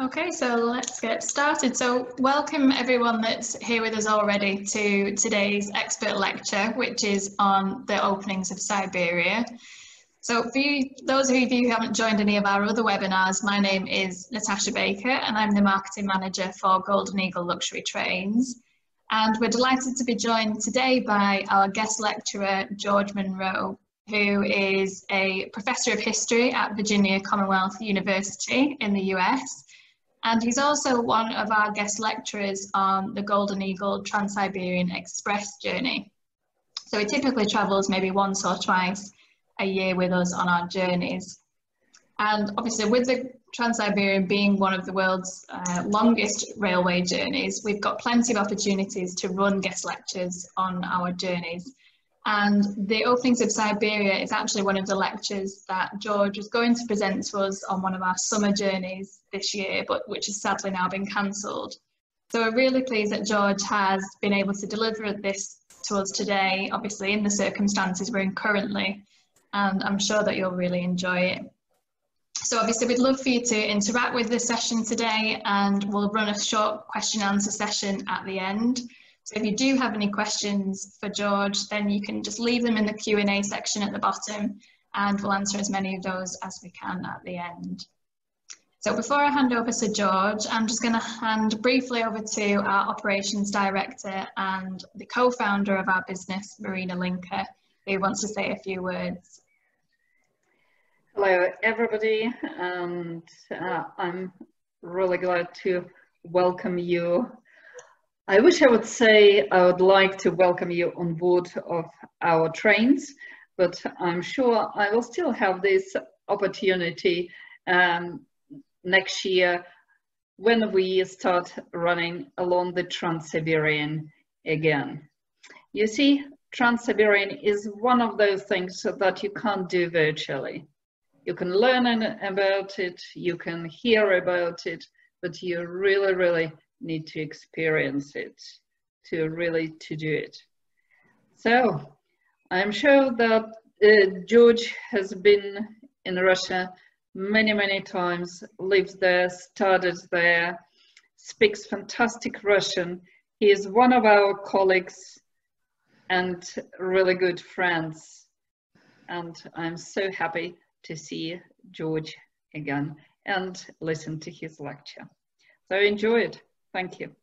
Okay, so let's get started. So welcome everyone that's here with us already to today's expert lecture, which is on the openings of Siberia. So for you, those of you who haven't joined any of our other webinars, my name is Natasha Baker and I'm the Marketing Manager for Golden Eagle Luxury Trains. And we're delighted to be joined today by our guest lecturer, George Munro, who is a Professor of History at Virginia Commonwealth University in the US. And he's also one of our guest lecturers on the Golden Eagle Trans-Siberian Express journey. So he typically travels maybe once or twice a year with us on our journeys. And obviously with the Trans-Siberian being one of the world's longest railway journeys, we've got plenty of opportunities to run guest lectures on our journeys. And the openings of Siberia is actually one of the lectures that George was going to present to us on one of our summer journeys this year, but which has sadly now been cancelled. So we're really pleased that George has been able to deliver this to us today, obviously in the circumstances we're in currently, and I'm sure that you'll really enjoy it. So obviously we'd love for you to interact with this session today, and we'll run a short question and answer session at the end. So if you do have any questions for George, then you can just leave them in the Q&A section at the bottom and we'll answer as many of those as we can at the end. So before I hand over to George, I'm just going to hand briefly over to our Operations Director and the co-founder of our business, Marina Linker, who wants to say a few words. Hello everybody, and I'm really glad to welcome you. I wish I would say I would like to welcome you on board of our trains, but I'm sure I will still have this opportunity next year when we start running along the Trans-Siberian again. You see, Trans-Siberian is one of those things that you can't do virtually. You can learn about it, you can hear about it, but you really need to experience it to do it. So I'm sure that George has been in Russia many times, lives there, studied there, speaks fantastic Russian. He is one of our colleagues and really good friends, and I'm so happy to see George again and listen to his lecture. So enjoy it. Thank you.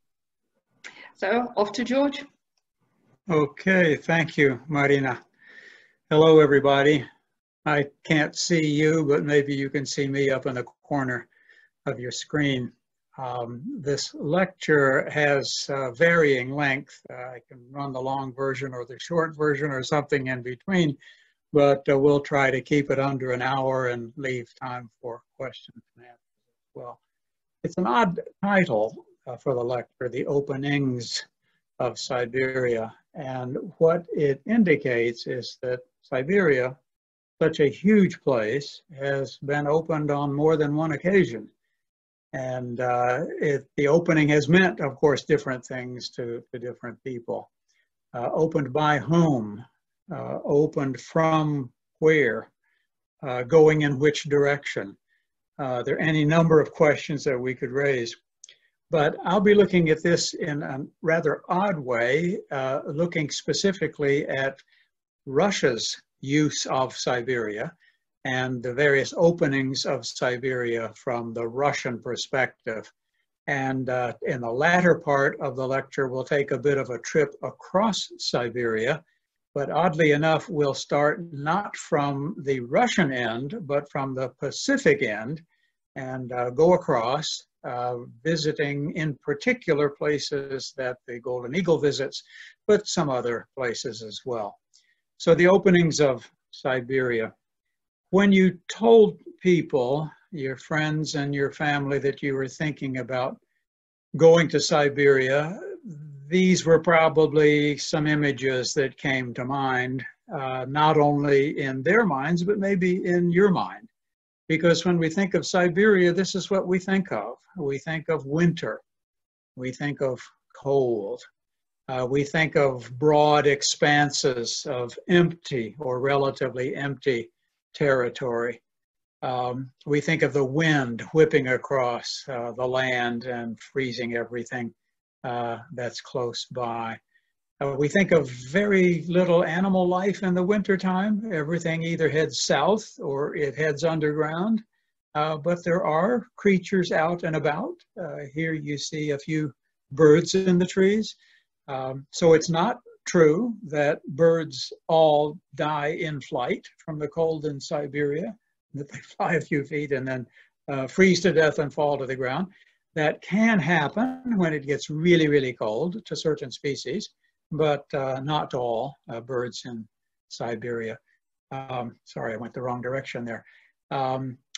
So off to George. Okay, thank you, Marina. Hello, everybody. I can't see you, but maybe you can see me up in the corner of your screen. This lecture has varying length. I can run the long version or the short version or something in between, but we'll try to keep it under an hour and leave time for questions and answers as well. It's an odd title for the lecture, The Openings of Siberia. And what it indicates is that Siberia, such a huge place, has been opened on more than one occasion. And the opening has meant, of course, different things to different people. Opened by whom? Opened from where? Going in which direction? There are any number of questions that we could raise. But I'll be looking at this in a rather odd way, looking specifically at Russia's use of Siberia and the various openings of Siberia from the Russian perspective. And in the latter part of the lecture, we'll take a bit of a trip across Siberia, but oddly enough, we'll start not from the Russian end, but from the Pacific end and go across, visiting in particular places that the Golden Eagle visits, but some other places as well. So the openings of Siberia. When you told people, your friends and your family, that you were thinking about going to Siberia, these were probably some images that came to mind, not only in their minds, but maybe in your mind. Because when we think of Siberia, this is what we think of. We think of winter. We think of cold. We think of broad expanses of empty or relatively empty territory. We think of the wind whipping across the land and freezing everything that's close by. We think of very little animal life in the wintertime. Everything either heads south or it heads underground. But there are creatures out and about. Here you see a few birds in the trees. So it's not true that birds all die in flight from the cold in Siberia, that they fly a few feet and then freeze to death and fall to the ground. That can happen when it gets really, really cold to certain species, but not to all birds in Siberia. Sorry, I went the wrong direction there.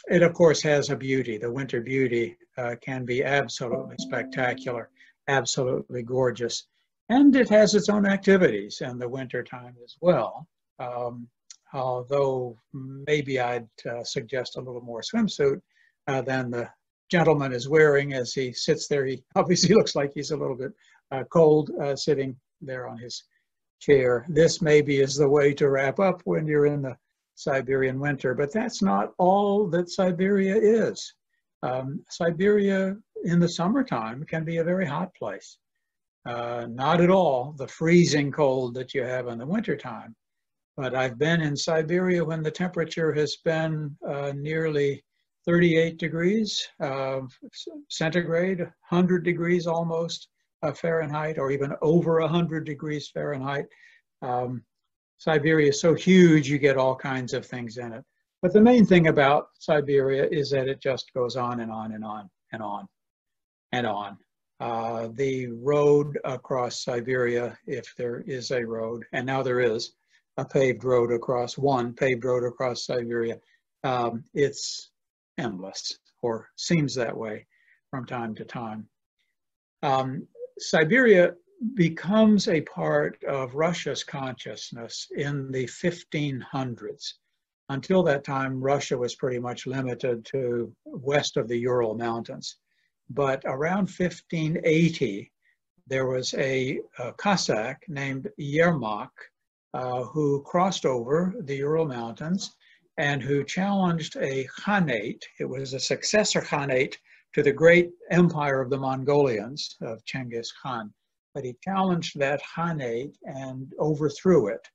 It, of course, has a beauty. The winter beauty can be absolutely spectacular, absolutely gorgeous. And it has its own activities in the wintertime as well. Although maybe I'd suggest a little more swimsuit than the gentleman is wearing as he sits there. He obviously looks like he's a little bit cold sitting there on his chair. This maybe is the way to wrap up when you're in the Siberian winter, but that's not all that Siberia is. Siberia in the summertime can be a very hot place. Not at all the freezing cold that you have in the wintertime. But I've been in Siberia when the temperature has been nearly 38 degrees centigrade, 100 degrees almost Fahrenheit, or even over 100 degrees Fahrenheit. Siberia is so huge, you get all kinds of things in it. But the main thing about Siberia is that it just goes on and on and on and on and on. The road across Siberia, if there is a road, and now there is a paved road across, one paved road across Siberia, it's endless, or seems that way from time to time. Siberia becomes a part of Russia's consciousness in the 1500s. Until that time, Russia was pretty much limited to west of the Ural Mountains. But around 1580, there was a Cossack named Yermak who crossed over the Ural Mountains and who challenged a Khanate. It was a successor Khanate to the great empire of the Mongolians, of Genghis Khan. But he challenged that Khanate and overthrew it.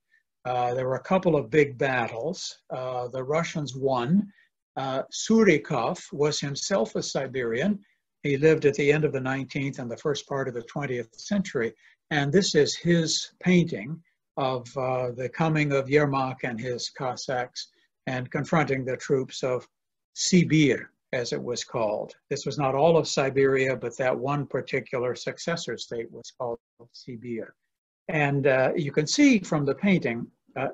There were a couple of big battles. The Russians won. Surikov was himself a Siberian. He lived at the end of the 19th and the first part of the 20th century. And this is his painting of the coming of Yermak and his Cossacks and confronting the troops of Sibir, as it was called. This was not all of Siberia, but that one particular successor state was called Sibir. And you can see from the painting,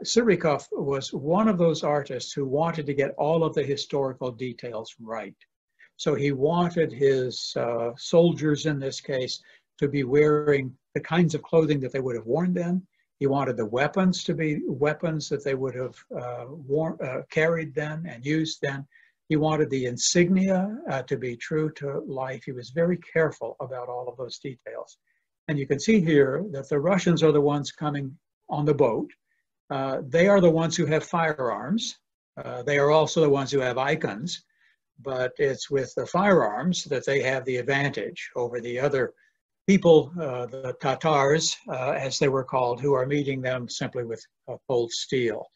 Surikov was one of those artists who wanted to get all of the historical details right. So he wanted his soldiers, in this case, to be wearing the kinds of clothing that they would have worn then. He wanted the weapons to be weapons that they would have carried then and used then. He wanted the insignia to be true to life. He was very careful about all of those details. And you can see here that the Russians are the ones coming on the boat. They are the ones who have firearms. They are also the ones who have icons, but it's with the firearms that they have the advantage over the other people, the Tatars, as they were called, who are meeting them simply with cold steel.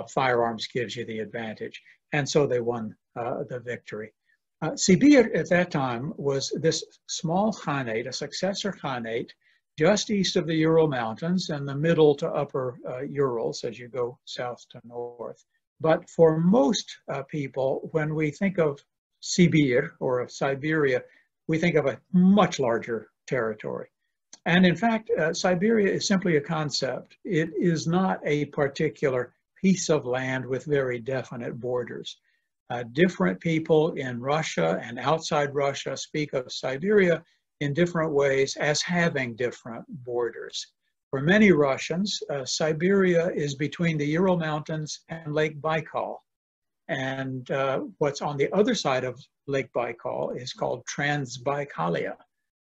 Firearms gives you the advantage. And so they won the victory. Sibir at that time was this small Khanate, a successor Khanate, just east of the Ural Mountains and the middle to upper Urals as you go south to north. But for most people, when we think of Sibir or of Siberia, we think of a much larger territory. And in fact, Siberia is simply a concept. It is not a particular piece of land with very definite borders. Different people in Russia and outside Russia speak of Siberia in different ways as having different borders. For many Russians, Siberia is between the Ural Mountains and Lake Baikal. And what's on the other side of Lake Baikal is called Trans-Baikalia,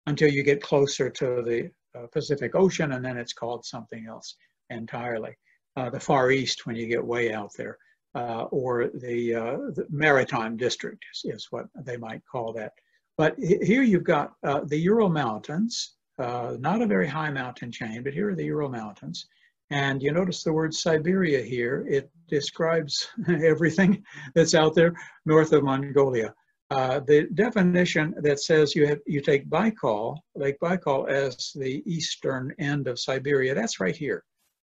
until you get closer to the Pacific Ocean, and then it's called something else entirely. The Far East when you get way out there. or the maritime district is what they might call that. But here you've got the Ural Mountains, not a very high mountain chain, but here are the Ural Mountains. And you notice the word Siberia here. It describes everything that's out there north of Mongolia. The definition that says you take Baikal, Lake Baikal, as the eastern end of Siberia, that's right here.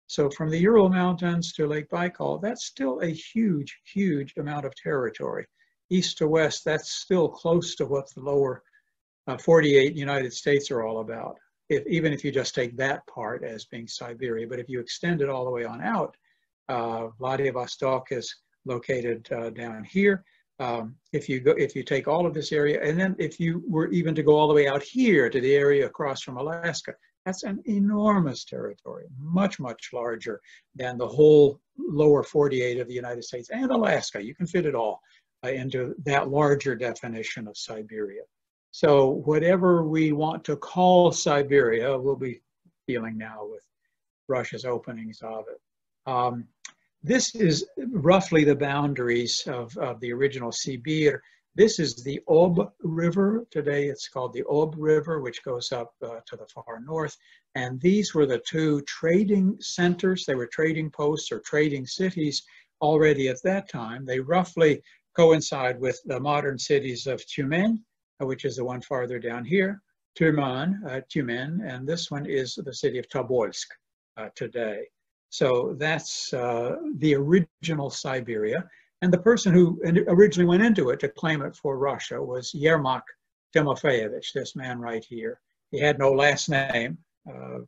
So from the Ural Mountains to Lake Baikal, that's still a huge, huge amount of territory. East to west, that's still close to what the lower 48 United States are all about, even if you just take that part as being Siberia. But if you extend it all the way on out, Vladivostok is located down here. If you take all of this area, and then if you were even to go all the way out here to the area across from Alaska, that's an enormous territory, much, much larger than the whole lower 48 of the United States and Alaska. You can fit it all into that larger definition of Siberia. So whatever we want to call Siberia, we'll be dealing now with Russia's openings of it. This is roughly the boundaries of the original Sibir. This is the Ob River. Today it's called the Ob River, which goes up to the far north. And these were the two trading centers. They were trading posts or trading cities already at that time. They roughly coincide with the modern cities of Tyumen, which is the one farther down here, Tyumen, and this one is the city of Tobolsk today. So that's the original Siberia. And the person who originally went into it to claim it for Russia was Yermak Timofeyevich, this man right here. He had no last name.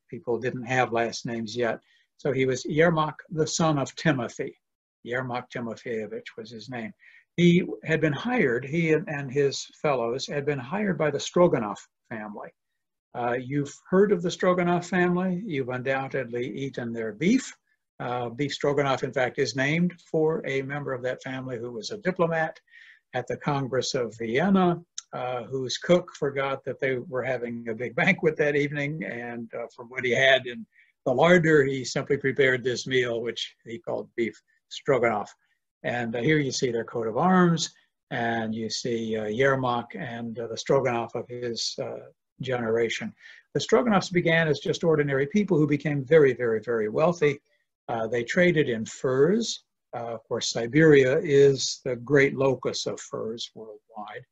People didn't have last names yet. So he was Yermak, the son of Timothy. Yermak Timofeyevich was his name. He had been hired, he and his fellows had been hired by the Stroganov family. You've heard of the Stroganov family. You've undoubtedly eaten their beef. Beef stroganoff, in fact, is named for a member of that family who was a diplomat at the Congress of Vienna, whose cook forgot that they were having a big banquet that evening, and from what he had in the larder, he simply prepared this meal, which he called beef stroganoff. And here you see their coat of arms, and you see Yermak and the Stroganov of his generation. The Stroganovs began as just ordinary people who became very, very, very wealthy. They traded in furs. Of course, Siberia is the great locus of furs worldwide.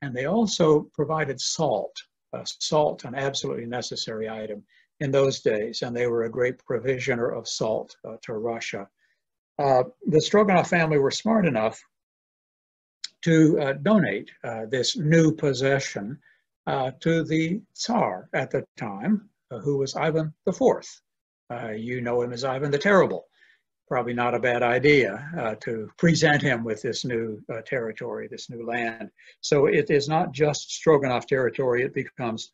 And they also provided salt, salt, an absolutely necessary item in those days. And they were a great provisioner of salt to Russia. The Stroganov family were smart enough to donate this new possession to the Tsar at the time, who was Ivan IV. You know him as Ivan the Terrible. Probably not a bad idea to present him with this new territory, this new land. So it is not just Stroganov territory, it becomes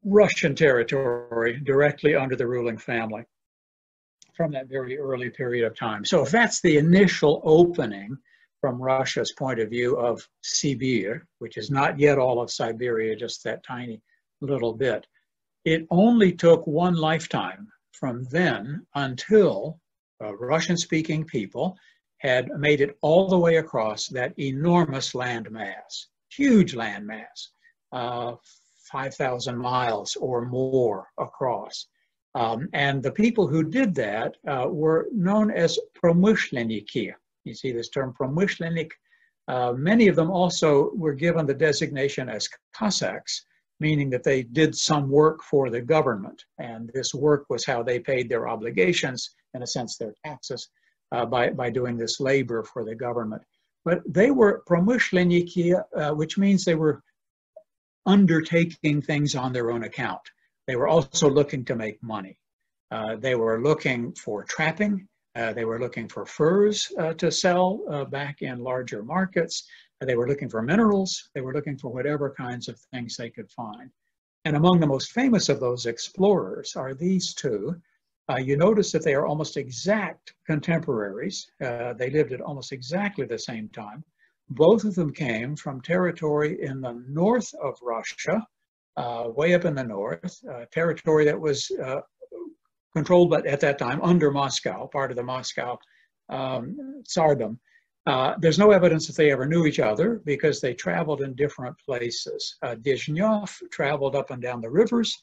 Russian territory directly under the ruling family from that very early period of time. So if that's the initial opening from Russia's point of view of Sibir, which is not yet all of Siberia, just that tiny little bit, it only took one lifetime from then until Russian-speaking people had made it all the way across that enormous landmass, huge landmass, 5,000 miles or more across. And the people who did that were known as Promyshlenniki. You see this term Promyshlennik. Many of them also were given the designation as Cossacks, meaning that they did some work for the government. And this work was how they paid their obligations, in a sense their taxes, by doing this labor for the government. But they were Promyshlenniki, which means they were undertaking things on their own account. They were also looking to make money. They were looking for trapping. They were looking for furs to sell back in larger markets. They were looking for minerals. They were looking for whatever kinds of things they could find. And among the most famous of those explorers are these two. You notice that they are almost exact contemporaries. They lived at almost exactly the same time. Both of them came from territory in the north of Russia, way up in the north, territory that was controlled, but at that time under Moscow, part of the Moscow tsardom. There's no evidence that they ever knew each other because they traveled in different places. Dezhnev traveled up and down the rivers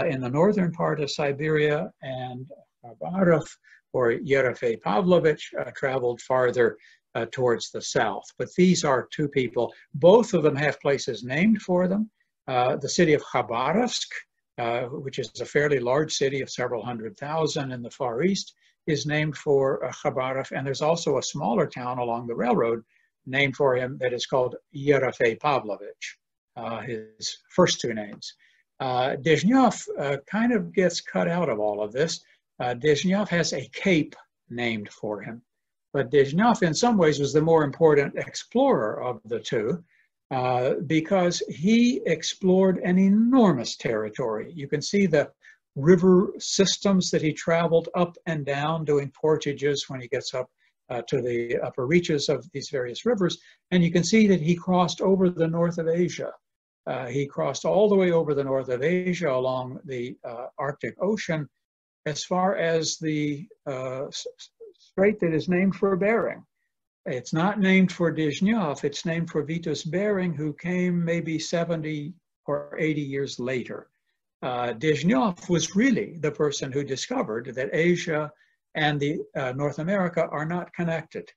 in the northern part of Siberia, and Khabarov or Yerofey Pavlovich traveled farther towards the south. But these are two people. Both of them have places named for them. The city of Khabarovsk, which is a fairly large city of several 100,000 in the Far East, is named for Khabarov, and there's also a smaller town along the railroad named for him that is called Yerofey Pavlovich, his first two names. Dezhnev kind of gets cut out of all of this. Dezhnev has a cape named for him, but Dezhnev in some ways was the more important explorer of the two because he explored an enormous territory. You can see the river systems that he traveled up and down doing portages when he gets up to the upper reaches of these various rivers. And you can see that he crossed over the north of Asia. He crossed all the way over the north of Asia along the Arctic Ocean as far as the strait that is named for Bering. It's not named for Dezhnev, it's named for Vitus Bering, who came maybe 70 or 80 years later. Dezhnev was really the person who discovered that Asia and the North America are not connected.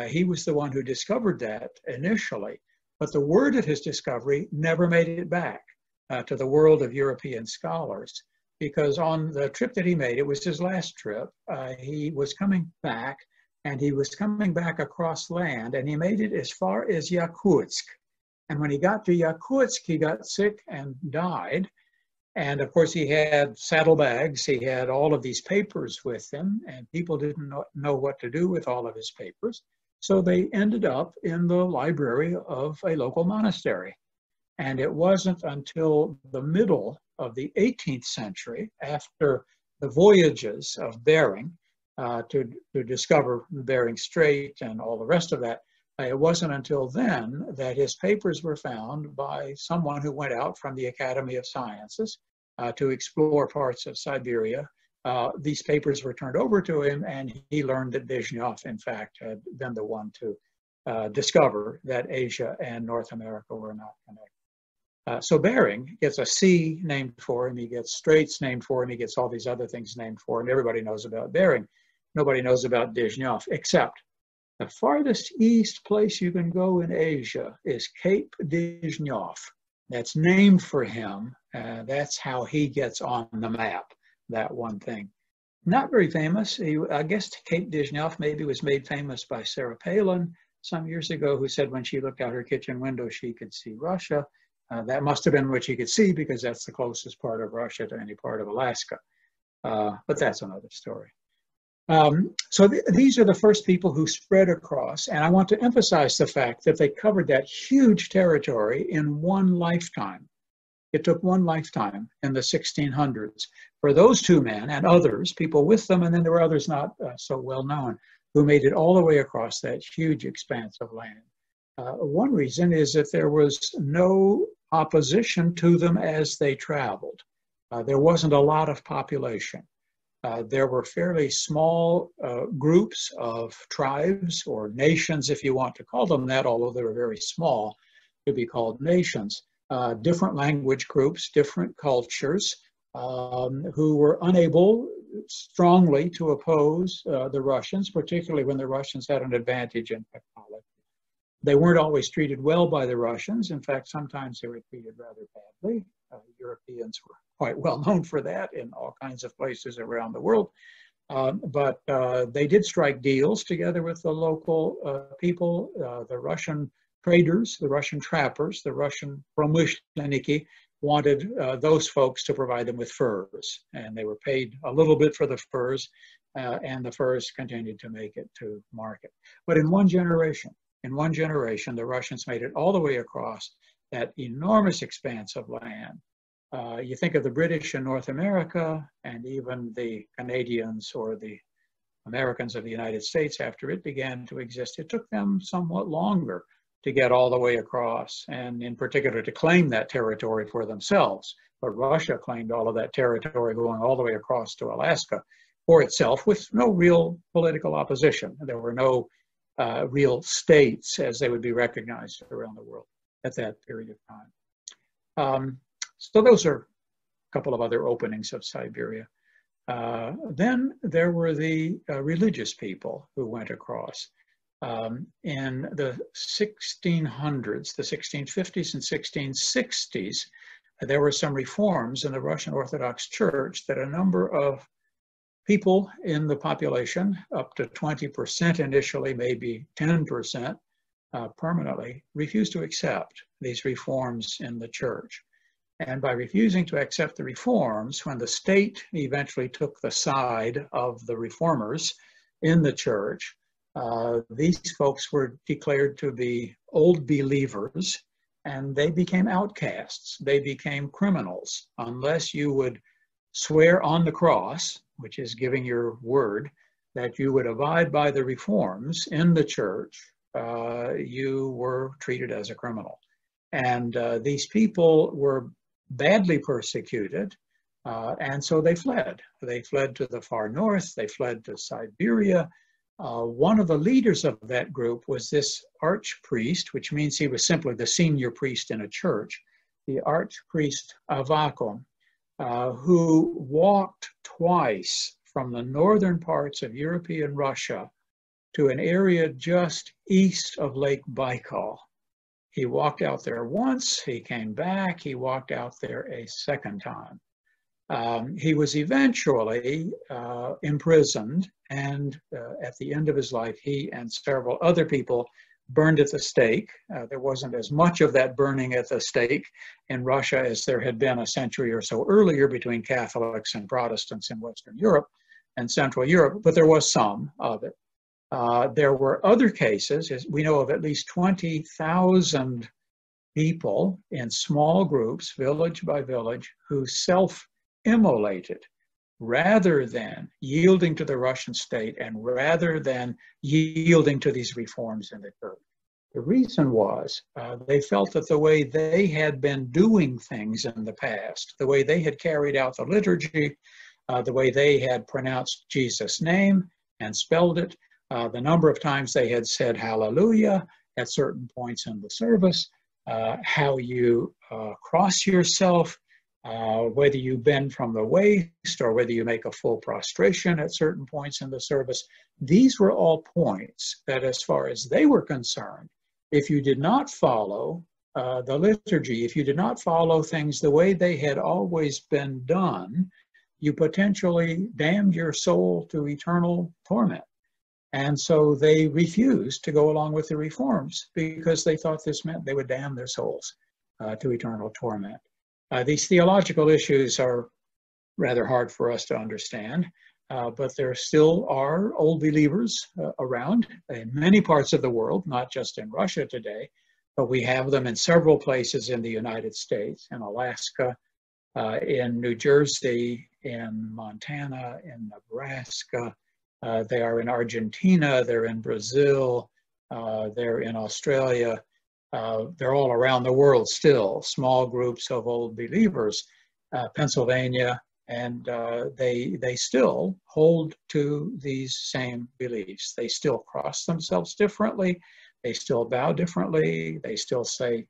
He was the one who discovered that initially, but the word of his discovery never made it back to the world of European scholars, because on the trip that he made, it was his last trip, he was coming back, and he was coming back across land, and he made it as far as Yakutsk. And when he got to Yakutsk, he got sick and died. And of course, he had saddlebags, he had all of these papers with him, and people didn't know what to do with all of his papers. So they ended up in the library of a local monastery. And it wasn't until the middle of the 18th century, after the voyages of Bering to discover the Bering Strait and all the rest of that, it wasn't until then that his papers were found by someone who went out from the Academy of Sciences to explore parts of Siberia. These papers were turned over to him, and he learned that Dezhnev, in fact, had been the one to discover that Asia and North America were not connected. So Bering gets a sea named for him, he gets straits named for him, he gets all these other things named for him. Everybody knows about Bering. Nobody knows about Dezhnev, except the farthest east place you can go in Asia is Cape Dezhnev. That's named for him. That's how he gets on the map, that one thing. Not very famous. I guess Cape Dezhnev maybe was made famous by Sarah Palin some years ago, who said when she looked out her kitchen window, she could see Russia. That must have been what she could see, because that's the closest part of Russia to any part of Alaska. But that's another story. These are the first people who spread across, and I want to emphasize the fact that they covered that huge territory in one lifetime. It took one lifetime in the 1600s for those two men and others, people with them, and then there were others not so well known, who made it all the way across that huge expanse of land. One reason is that there was no opposition to them as they traveled. There wasn't a lot of population. There were fairly small groups of tribes or nations, if you want to call them that, although they were very small to be called nations. Different language groups, different cultures, who were unable strongly to oppose the Russians, particularly when the Russians had an advantage in technology. They weren't always treated well by the Russians. In fact, sometimes they were treated rather badly. Europeans were quite well known for that in all kinds of places around the world. But they did strike deals together with the local people, the Russian traders, the Russian trappers, the Russian Promyshlennik wanted those folks to provide them with furs. And they were paid a little bit for the furs, and the furs continued to make it to market. But in one generation, the Russians made it all the way across that enormous expanse of land. You think of the British in North America, and even the Canadians or the Americans of the United States after it began to exist. It took them somewhat longer to get all the way across, and in particular to claim that territory for themselves. But Russia claimed all of that territory going all the way across to Alaska for itself with no real political opposition. There were no real states as they would be recognized around the world at that period of time. So those are a couple of other openings of Siberia. Then there were the religious people who went across. In the 1600s, the 1650s and 1660s, there were some reforms in the Russian Orthodox Church that a number of people in the population, up to 20% initially, maybe 10% permanently, refused to accept these reforms in the church. And by refusing to accept the reforms, when the state eventually took the side of the reformers in the church, these folks were declared to be old believers, and they became outcasts. They became criminals. Unless you would swear on the cross, which is giving your word, that you would abide by the reforms in the church, you were treated as a criminal. And these people were badly persecuted, and so they fled. They fled to the far north, they fled to Siberia. One of the leaders of that group was this archpriest, which means he was simply the senior priest in a church, the archpriest Avakum, who walked twice from the northern parts of European Russia to an area just east of Lake Baikal. He walked out there once, he came back, he walked out there a second time. He was eventually imprisoned, and at the end of his life, he and several other people burned at the stake. There wasn't as much of that burning at the stake in Russia as there had been a century or so earlier between Catholics and Protestants in Western Europe and Central Europe, but there was some of it. There were other cases, as we know of at least 20,000 people in small groups, village by village, who self-immolated rather than yielding to the Russian state and rather than yielding to these reforms in the church. The reason was they felt that the way they had been doing things in the past, the way they had carried out the liturgy, the way they had pronounced Jesus' name and spelled it, the number of times they had said hallelujah at certain points in the service, how you cross yourself, whether you bend from the waist or whether you make a full prostration at certain points in the service. These were all points that, as far as they were concerned, if you did not follow the liturgy, if you did not follow things the way they had always been done, you potentially damned your soul to eternal torment. And so they refused to go along with the reforms because they thought this meant they would damn their souls to eternal torment. These theological issues are rather hard for us to understand, but there still are old believers around in many parts of the world, not just in Russia today, but we have them in several places in the United States, in Alaska, in New Jersey, in Montana, in Nebraska. They are in Argentina, they're in Brazil, they're in Australia. They're all around the world still, small groups of old believers, Pennsylvania, and they still hold to these same beliefs. They still cross themselves differently, they still bow differently, they still say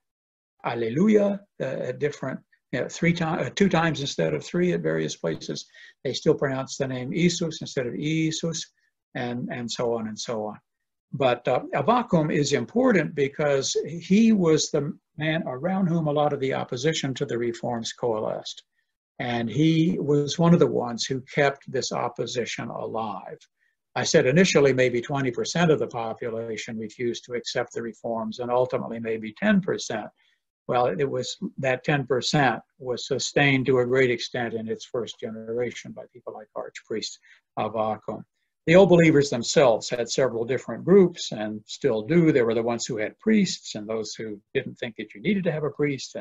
Alleluia at different, two times instead of three at various places. They still pronounce the name Jesus instead of Jesus, and so on and so on. But Avakum is important because he was the man around whom a lot of the opposition to the reforms coalesced. And he was one of the ones who kept this opposition alive. I said initially maybe 20% of the population refused to accept the reforms, and ultimately maybe 10%. Well, it was that 10% was sustained to a great extent in its first generation by people like Archpriest Avakum. The old believers themselves had several different groups and still do. There were the ones who had priests and those who didn't think that you needed to have a priest,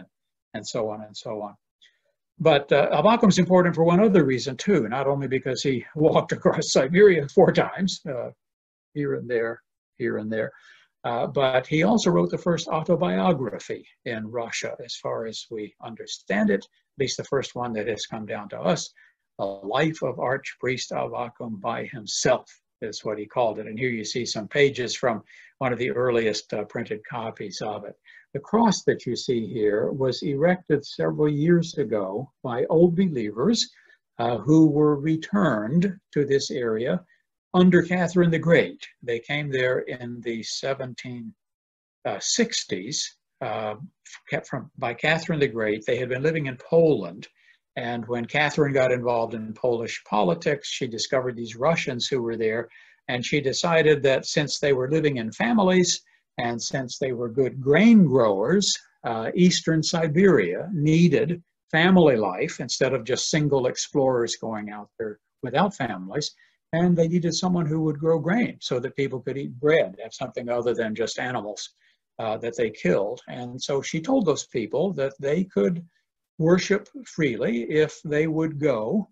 and so on and so on. But Avakum's important for one other reason too, not only because he walked across Siberia 4 times, here and there, but he also wrote the first autobiography in Russia, as far as we understand it, at least the first one that has come down to us. The Life of Archpriest Avakum by Himself is what he called it. And here you see some pages from one of the earliest printed copies of it. The cross that you see here was erected several years ago by old believers who were returned to this area under Catherine the Great. They came there in the 1760s by Catherine the Great. They had been living in Poland. And when Catherine got involved in Polish politics, she discovered these Russians who were there. And she decided that since they were living in families and since they were good grain growers, Eastern Siberia needed family life instead of just single explorers going out there without families. And they needed someone who would grow grain so that people could eat bread, have something other than just animals that they killed. And so she told those people that they could worship freely if they would go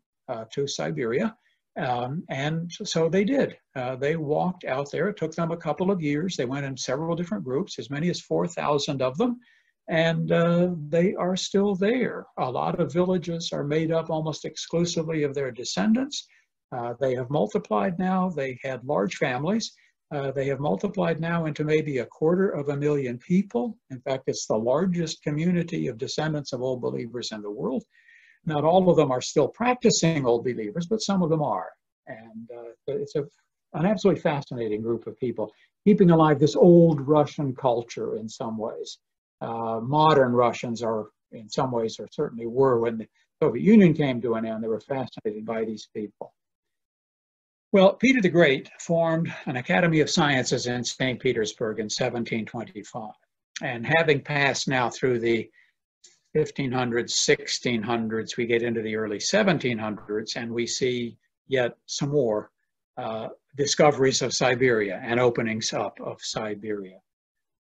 to Siberia. And so they did. They walked out there. It took them a couple of years. They went in several different groups, as many as 4,000 of them. And they are still there. A lot of villages are made up almost exclusively of their descendants. They have multiplied now. They had large families. They have multiplied now into maybe 250,000 people. In fact, it's the largest community of descendants of old believers in the world. Not all of them are still practicing old believers, but some of them are. And it's an absolutely fascinating group of people, keeping alive this old Russian culture in some ways. Modern Russians are, in some ways, or certainly were when the Soviet Union came to an end. They were fascinated by these people. Well, Peter the Great formed an Academy of Sciences in St. Petersburg in 1725. And having passed now through the 1500s, 1600s, we get into the early 1700s, and we see yet some more discoveries of Siberia and openings up of Siberia.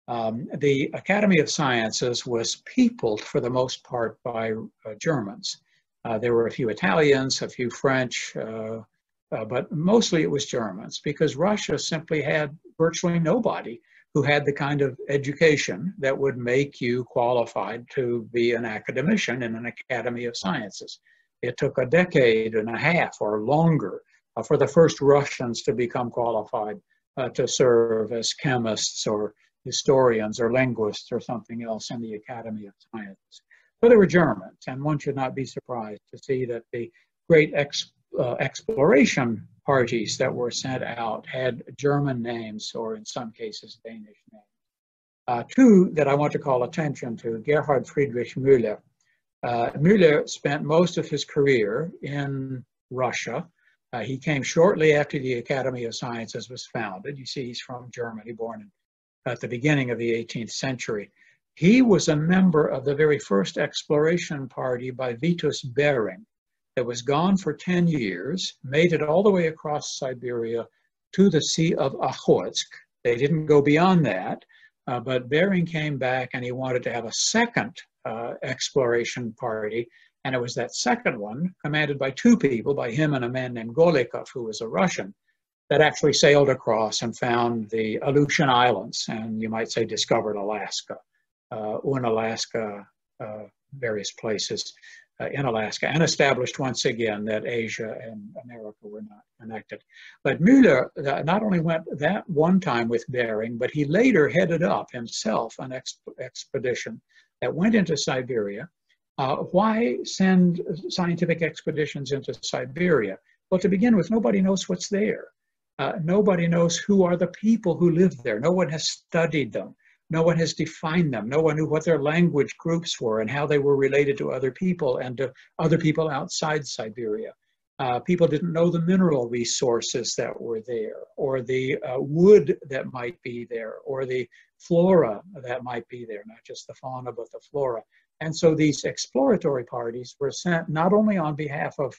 The Academy of Sciences was peopled for the most part by Germans. There were a few Italians, a few French, but mostly it was Germans, because Russia simply had virtually nobody who had the kind of education that would make you qualified to be an academician in an Academy of Sciences. It took a decade and a half or longer for the first Russians to become qualified to serve as chemists or historians or linguists or something else in the Academy of Sciences. So they were Germans, and one should not be surprised to see that the great exploration parties that were sent out had German names, or in some cases Danish names. Two that I want to call attention to: Gerhard Friedrich Müller. Müller spent most of his career in Russia. He came shortly after the Academy of Sciences was founded. You see, he's from Germany, born at the beginning of the 18th century. He was a member of the very first exploration party by Vitus Bering that was gone for 10 years, made it all the way across Siberia to the Sea of Okhotsk. They didn't go beyond that, but Bering came back and he wanted to have a second exploration party. And it was that second one, commanded by two people, by him and a man named Golikov, who was a Russian, that actually sailed across and found the Aleutian Islands, and you might say discovered Alaska, Unalaska, various places in Alaska, and established once again that Asia and America were not connected. But Müller not only went that one time with Bering, but he later headed up himself an expedition that went into Siberia. Why send scientific expeditions into Siberia? Well, to begin with, nobody knows what's there. Nobody knows who are the people who live there. No one has studied them. No one has defined them. No one knew what their language groups were and how they were related to other people and to other people outside Siberia. People didn't know the mineral resources that were there, or the wood that might be there, or the flora that might be there, not just the fauna, but the flora. And so these exploratory parties were sent not only on behalf of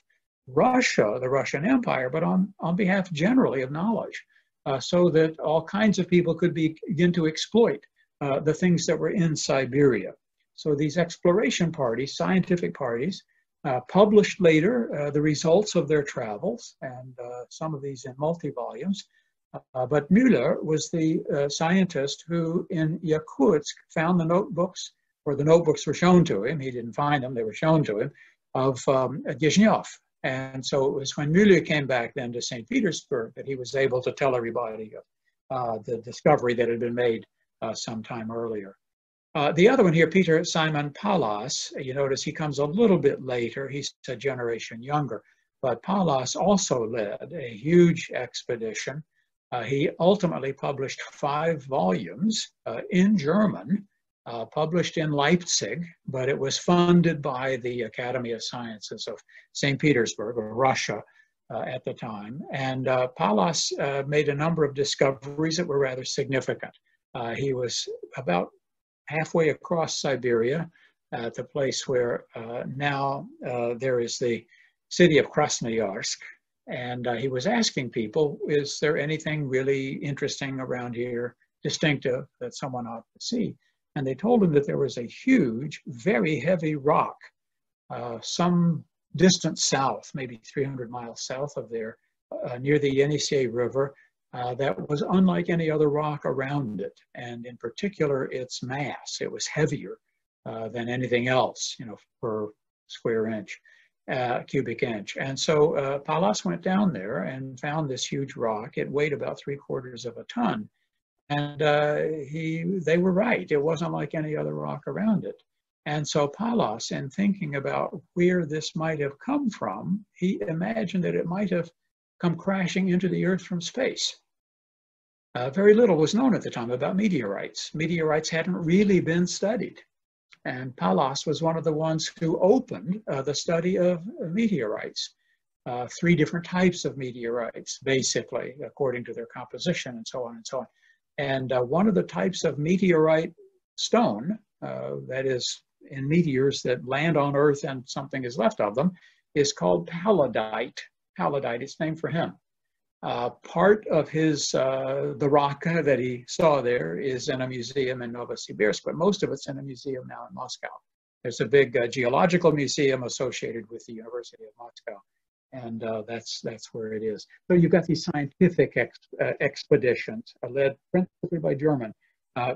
Russia, the Russian Empire, but on behalf generally of knowledge, so that all kinds of people could begin to exploit the things that were in Siberia. So these exploration parties, scientific parties, published later the results of their travels, and some of these in multi-volumes. But Müller was the scientist who in Yakutsk found the notebooks, or the notebooks were shown to him. He didn't find them, they were shown to him, of Dezhnev. And so it was when Munro came back then to St. Petersburg that he was able to tell everybody the discovery that had been made some time earlier. The other one here, Peter Simon Pallas, you notice he comes a little bit later. He's a generation younger. But Pallas also led a huge expedition. He ultimately published 5 volumes in German, published in Leipzig, but it was funded by the Academy of Sciences of St. Petersburg, or Russia, at the time. And Pallas made a number of discoveries that were rather significant. He was about halfway across Siberia at the place where now there is the city of Krasnoyarsk. And he was asking people, is there anything really interesting around here, distinctive, that someone ought to see? And they told him that there was a huge, very heavy rock, some distance south, maybe 300 miles south of there, near the Yenisei River, that was unlike any other rock around it. And in particular, its mass. It was heavier than anything else, per square inch. Cubic inch. And so Pallas went down there and found this huge rock. It weighed about 3/4 of a ton. And they were right. It wasn't like any other rock around it. And so Pallas, in thinking about where this might have come from, he imagined that it might have come crashing into the Earth from space. Very little was known at the time about meteorites. Meteorites hadn't really been studied. And Pallas was one of the ones who opened the study of meteorites. 3 different types of meteorites, basically, according to their composition and so on and so on. And one of the types of meteorite stone, that is in meteors that land on Earth and something is left of them, is called palladite. Palladite, it's named for him. Part of his, the rock that he saw there is in a museum in Novosibirsk, but most of it's in a museum now in Moscow. There's a big geological museum associated with the University of Moscow, and that's where it is. So you've got these scientific expeditions led principally by German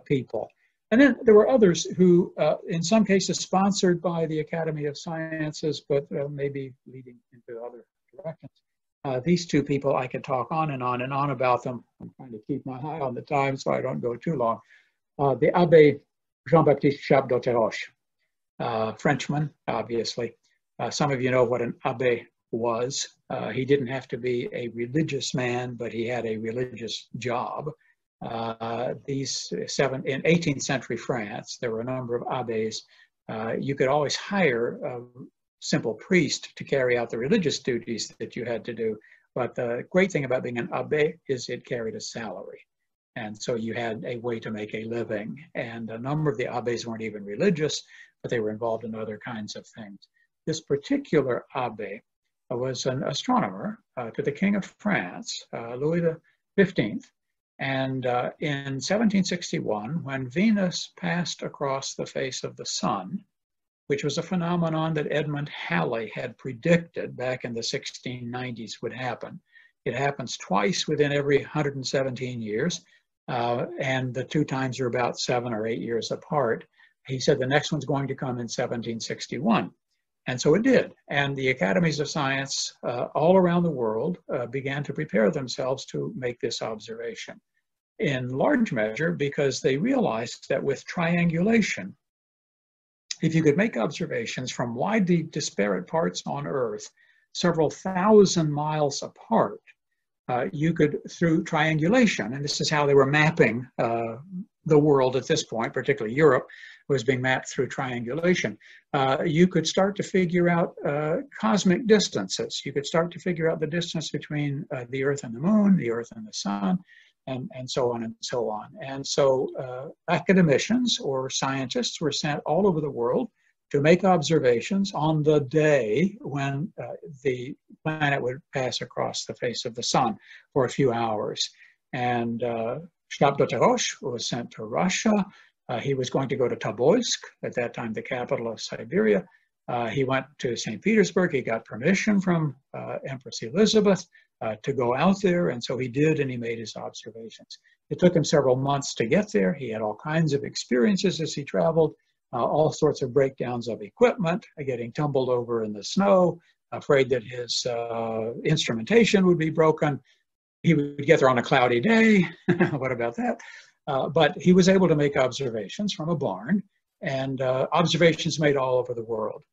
people. And then there were others who, in some cases, sponsored by the Academy of Sciences, but maybe leading into other directions. These 2 people, I could talk on and on and on about them. I'm trying to keep my eye on the time so I don't go too long. The Abbé Jean-Baptiste Chape d'Auteroche, Frenchman, obviously. Some of you know what an abbé was. He didn't have to be a religious man, but he had a religious job. These 7, in 18th century France, there were a number of abbés. You could always hire simple priest to carry out the religious duties that you had to do. But the great thing about being an abbé is it carried a salary. And so you had a way to make a living. And a number of the abbés weren't even religious, but they were involved in other kinds of things. This particular abbé was an astronomer to the King of France, Louis XV. And in 1761, when Venus passed across the face of the sun, which was a phenomenon that Edmund Halley had predicted back in the 1690s would happen. It happens twice within every 117 years, and the 2 times are about 7 or 8 years apart. He said the next one's going to come in 1761. And so it did. And the academies of science all around the world began to prepare themselves to make this observation, in large measure because they realized that with triangulation, if you could make observations from widely disparate parts on Earth, several thousand miles apart, you could, through triangulation, and this is how they were mapping the world at this point, particularly Europe, was being mapped through triangulation, you could start to figure out cosmic distances. You could start to figure out the distance between the Earth and the Moon, the Earth and the Sun, and so on and so on. And so academicians or scientists were sent all over the world to make observations on the day when the planet would pass across the face of the sun for a few hours. And Chape d'Auteroche was sent to Russia. He was going to go to Tobolsk, at that time the capital of Siberia. He went to St. Petersburg. He got permission from Empress Elizabeth to go out there, and so he did, and he made his observations. It took him several months to get there. He had all kinds of experiences as he traveled, all sorts of breakdowns of equipment, getting tumbled over in the snow, afraid that his instrumentation would be broken. He would get there on a cloudy day. What about that? But he was able to make observations from a barn, and observations made all over the world.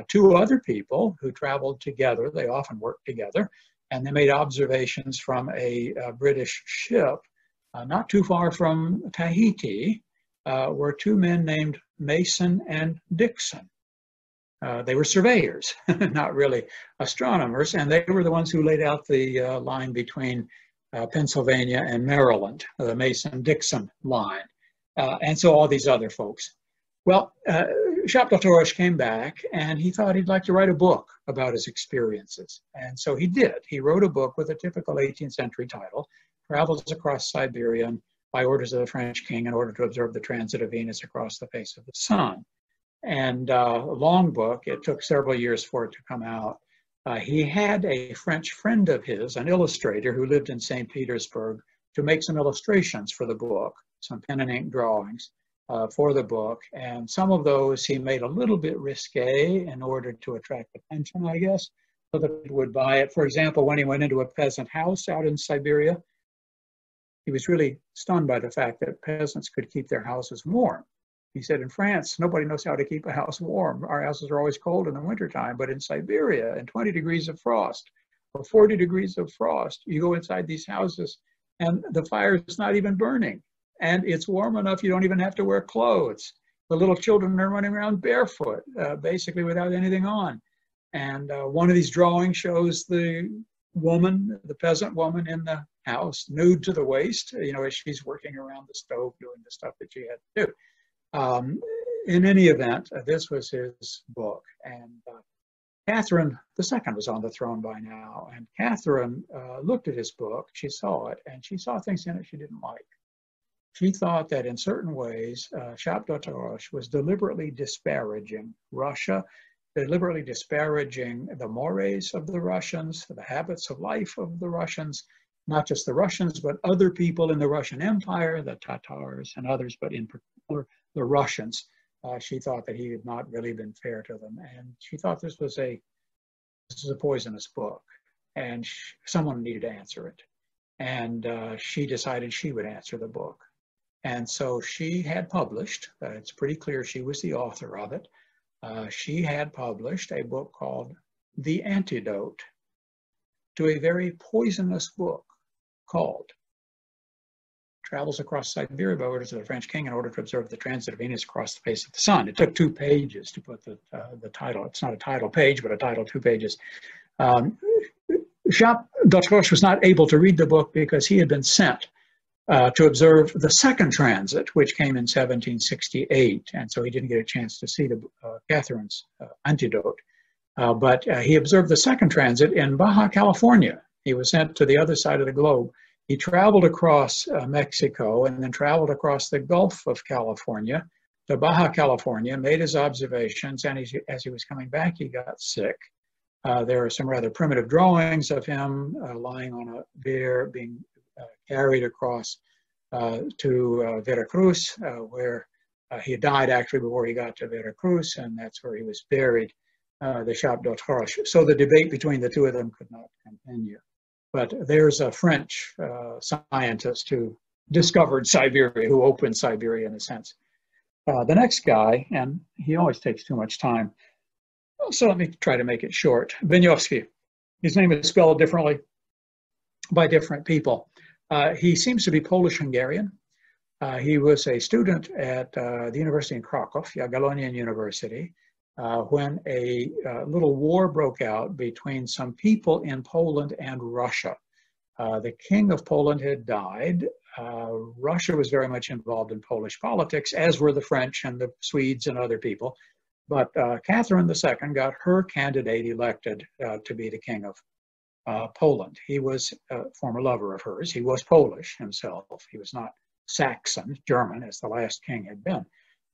Two other people who traveled together, they often worked together, and they made observations from a British ship not too far from Tahiti, were two men named Mason and Dixon. They were surveyors, not really astronomers, and they were the ones who laid out the line between Pennsylvania and Maryland, the Mason-Dixon line, and so all these other folks. Well, Shapdotorosh came back, and he thought he'd like to write a book about his experiences, and so he did. He wrote a book with a typical 18th century title, Travels Across Siberia by orders of the French king in order to observe the transit of Venus across the face of the sun. And a long book, it took several years for it to come out. He had a French friend of his, an illustrator who lived in St. Petersburg, to make some illustrations for the book, some pen and ink drawings for the book. And some of those he made a little bit risque in order to attract attention, I guess, so that people would buy it. For example, when he went into a peasant house out in Siberia, he was really stunned by the fact that peasants could keep their houses warm. He said, in France, nobody knows how to keep a house warm. Our houses are always cold in the wintertime, but in Siberia, in 20 degrees of frost or 40 degrees of frost, you go inside these houses and the fire is not even burning. And it's warm enough, you don't even have to wear clothes. The little children are running around barefoot, basically without anything on. And one of these drawings shows the woman, the peasant woman in the house, nude to the waist, you know, as she's working around the stove doing the stuff that she had to do. In any event, this was his book, and Catherine II was on the throne by now, and Catherine looked at his book, she saw it, and she saw things in it she didn't like. She thought that in certain ways, Shapdotorosh was deliberately disparaging Russia, deliberately disparaging the mores of the Russians, the habits of life of the Russians, not just the Russians, but other people in the Russian Empire, the Tatars and others, but in particular, the Russians. She thought that he had not really been fair to them. And she thought this was a poisonous book, and someone needed to answer it. And she decided she would answer the book. And so she had published, it's pretty clear she was the author of it, she had published a book called The Antidote to a very poisonous book called Travels Across Siberia by orders of the French king in order to observe the transit of Venus across the face of the sun. It took 2 pages to put the title. It's not a title page, but a title 2 pages. Shapdotorosh was not able to read the book because he had been sent to observe the second transit, which came in 1768. And so he didn't get a chance to see Catherine's antidote. But he observed the second transit in Baja California. He was sent to the other side of the globe. He traveled across Mexico and then traveled across the Gulf of California to Baja California, made his observations, and as he was coming back, he got sick. There are some rather primitive drawings of him lying on a bier being carried across to Veracruz, where he died actually before he got to Veracruz, and that's where he was buried, the Shapdotorosh. So the debate between the two of them could not continue. But there's a French scientist who discovered Siberia, who opened Siberia in a sense. The next guy, and he always takes too much time, so let me try to make it short. Wieniawski. His name is spelled differently by different people. He seems to be Polish-Hungarian. He was a student at the university in Krakow, Jagiellonian University, when a little war broke out between some people in Poland and Russia. The king of Poland had died. Russia was very much involved in Polish politics, as were the French and the Swedes and other people. But Catherine II got her candidate elected to be the king of Poland. He was a former lover of hers. He was Polish himself. He was not Saxon, German, as the last king had been.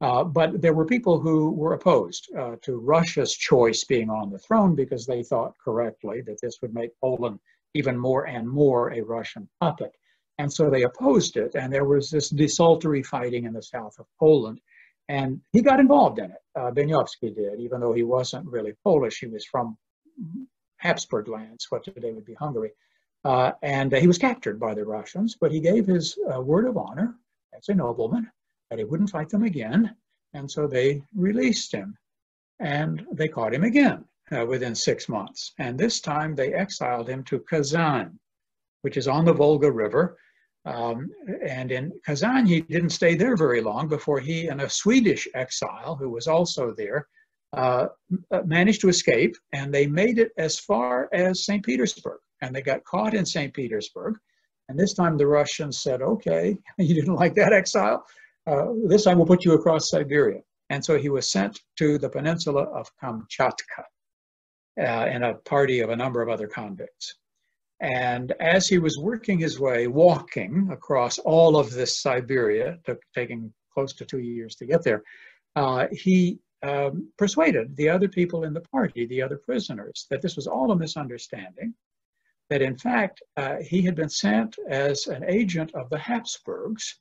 But there were people who were opposed to Russia's choice being on the throne because they thought correctly that this would make Poland even more and more a Russian puppet. And so they opposed it, and there was this desultory fighting in the south of Poland. And he got involved in it. Wieniawski did, even though he wasn't really Polish. He was from Habsburg lands, what today would be Hungary. And he was captured by the Russians, but he gave his word of honor as a nobleman that he wouldn't fight them again. And so they released him, and they caught him again within 6 months. And this time they exiled him to Kazan, which is on the Volga River. And in Kazan, he didn't stay there very long before he and a Swedish exile who was also there managed to escape, and they made it as far as St. Petersburg. And they got caught in St. Petersburg. And this time the Russians said, okay, you didn't like that exile? This time we'll put you across Siberia. And so he was sent to the peninsula of Kamchatka in a party of a number of other convicts. And as he was working his way, walking across all of this Siberia, taking close to 2 years to get there, he persuaded the other people in the party, the other prisoners, that this was all a misunderstanding, that in fact he had been sent as an agent of the Habsburgs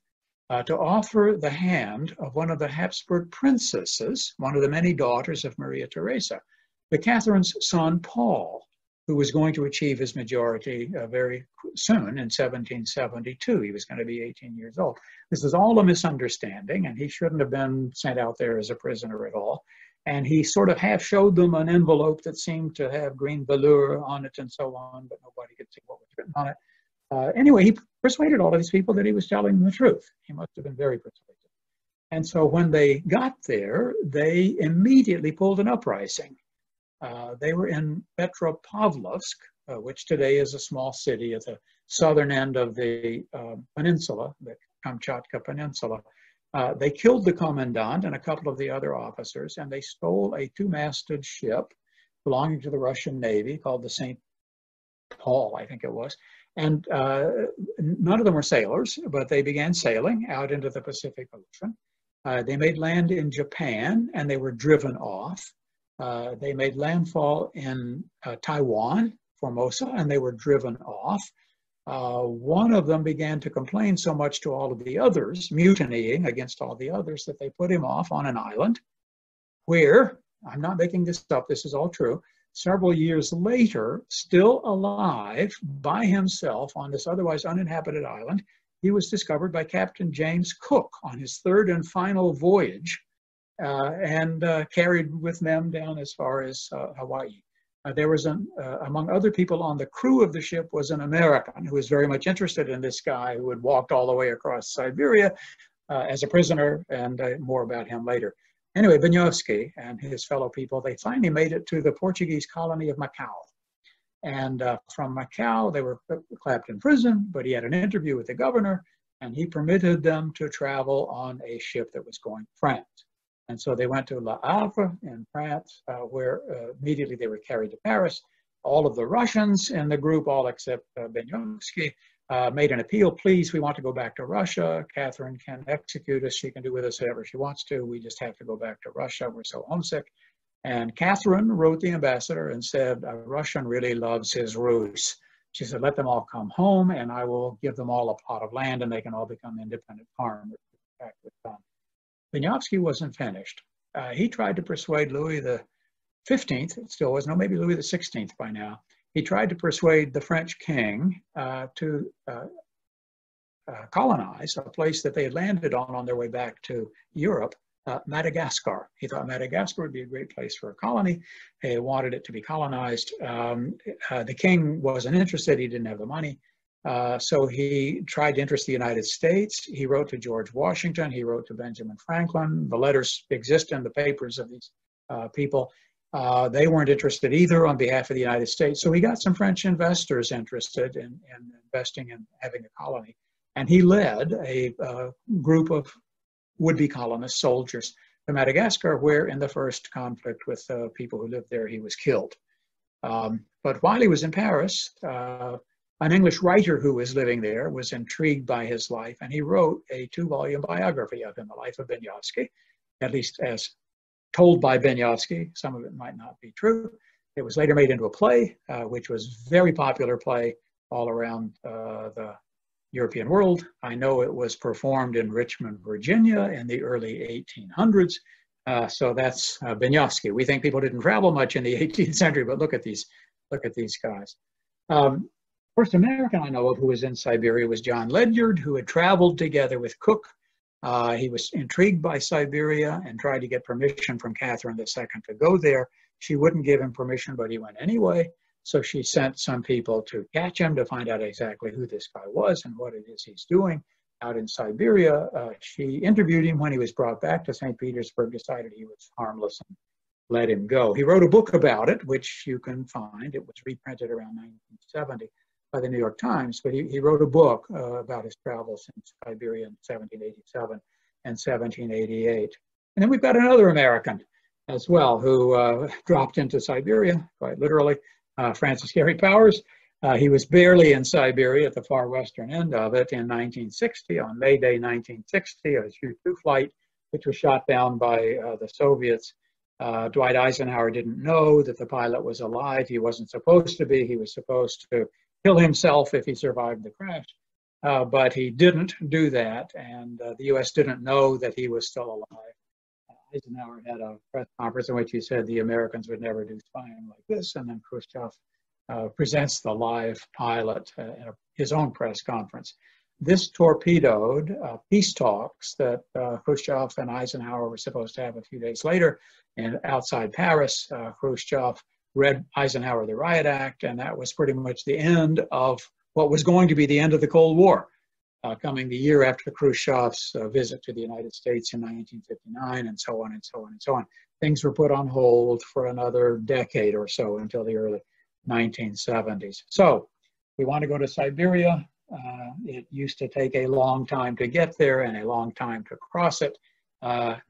to offer the hand of one of the Habsburg princesses, one of the many daughters of Maria Theresa, the Catherine's son Paul, who was going to achieve his majority very soon in 1772. He was going to be 18 years old. This was all a misunderstanding, and he shouldn't have been sent out there as a prisoner at all. And he sort of half showed them an envelope that seemed to have green velour on it and so on, but nobody could see what was written on it. Anyway, he persuaded all of these people that he was telling them the truth. He must have been very persuasive. And so when they got there, they immediately pulled an uprising. They were in Petropavlovsk, which today is a small city at the southern end of the peninsula, the Kamchatka Peninsula. They killed the commandant and a couple of the other officers, and they stole a two-masted ship belonging to the Russian Navy called the St. Paul, I think it was. And none of them were sailors, but they began sailing out into the Pacific Ocean. They made land in Japan, and they were driven off. They made landfall in Taiwan, Formosa, and they were driven off. One of them began to complain so much to all of the others, mutinying against all the others, that they put him off on an island where, I'm not making this up, this is all true, several years later, still alive by himself on this otherwise uninhabited island, he was discovered by Captain James Cook on his third and final voyage, and carried with them down as far as Hawaii. There was, among other people on the crew of the ship, was an American who was very much interested in this guy who had walked all the way across Siberia as a prisoner, and more about him later. Anyway, Dezhnev and his fellow people, they finally made it to the Portuguese colony of Macau. And from Macau, they were clapped in prison, but he had an interview with the governor, and he permitted them to travel on a ship that was going to France. And so they went to Le Havre in France, where immediately they were carried to Paris. All of the Russians in the group, all except Dezhnev, made an appeal. Please, we want to go back to Russia. Catherine can execute us. She can do with us whatever she wants to. We just have to go back to Russia. We're so homesick. And Catherine wrote the ambassador and said, a Russian really loves his Rus. She said, let them all come home, and I will give them all a plot of land, and they can all become independent farmers. Dezhnev wasn't finished. He tried to persuade Louis XV, it still was, no, maybe Louis XVI by now. He tried to persuade the French king to colonize a place that they had landed on their way back to Europe, Madagascar. He thought Madagascar would be a great place for a colony. He wanted it to be colonized. The king wasn't interested. He didn't have the money. So he tried to interest the United States. He wrote to George Washington. He wrote to Benjamin Franklin. The letters exist in the papers of these people. They weren't interested either on behalf of the United States. So he got some French investors interested in investing in having a colony. And he led a group of would-be colonist soldiers to Madagascar, where in the first conflict with people who lived there, he was killed. But while he was in Paris, an English writer who was living there was intrigued by his life, and he wrote a 2-volume biography of him, The Life of Dezhnev, at least as told by Dezhnev. Some of it might not be true. It was later made into a play, which was a very popular play all around the European world. I know it was performed in Richmond, Virginia in the early 1800s. So that's Dezhnev. We think people didn't travel much in the 18th century, but look at these look at these guys. First American I know of who was in Siberia was John Ledyard, who had traveled together with Cook. He was intrigued by Siberia and tried to get permission from Catherine II to go there. She wouldn't give him permission, but he went anyway. So she sent some people to catch him to find out exactly who this guy was and what it is he's doing out in Siberia. She interviewed him when he was brought back to St. Petersburg, decided he was harmless and let him go. He wrote a book about it, which you can find. It was reprinted around 1970 by the New York Times, but he wrote a book about his travels in Siberia in 1787 and 1788. And then we've got another American as well who dropped into Siberia, quite literally, Francis Gary Powers. He was barely in Siberia at the far western end of it in 1960, on May Day 1960, a U-2 flight, which was shot down by the Soviets. Dwight Eisenhower didn't know that the pilot was alive. He wasn't supposed to be. He was supposed to kill himself if he survived the crash, but he didn't do that, and the U.S. didn't know that he was still alive. Eisenhower had a press conference in which he said the Americans would never do spying like this, and then Khrushchev presents the live pilot at his own press conference. This torpedoed peace talks that Khrushchev and Eisenhower were supposed to have a few days later, and outside Paris, Khrushchev read Eisenhower the Riot Act, and that was pretty much the end of what was going to be the end of the Cold War, coming the year after Khrushchev's visit to the United States in 1959, and so on and so on and so on. Things were put on hold for another decade or so until the early 1970s. So we want to go to Siberia. It used to take a long time to get there and a long time to cross it.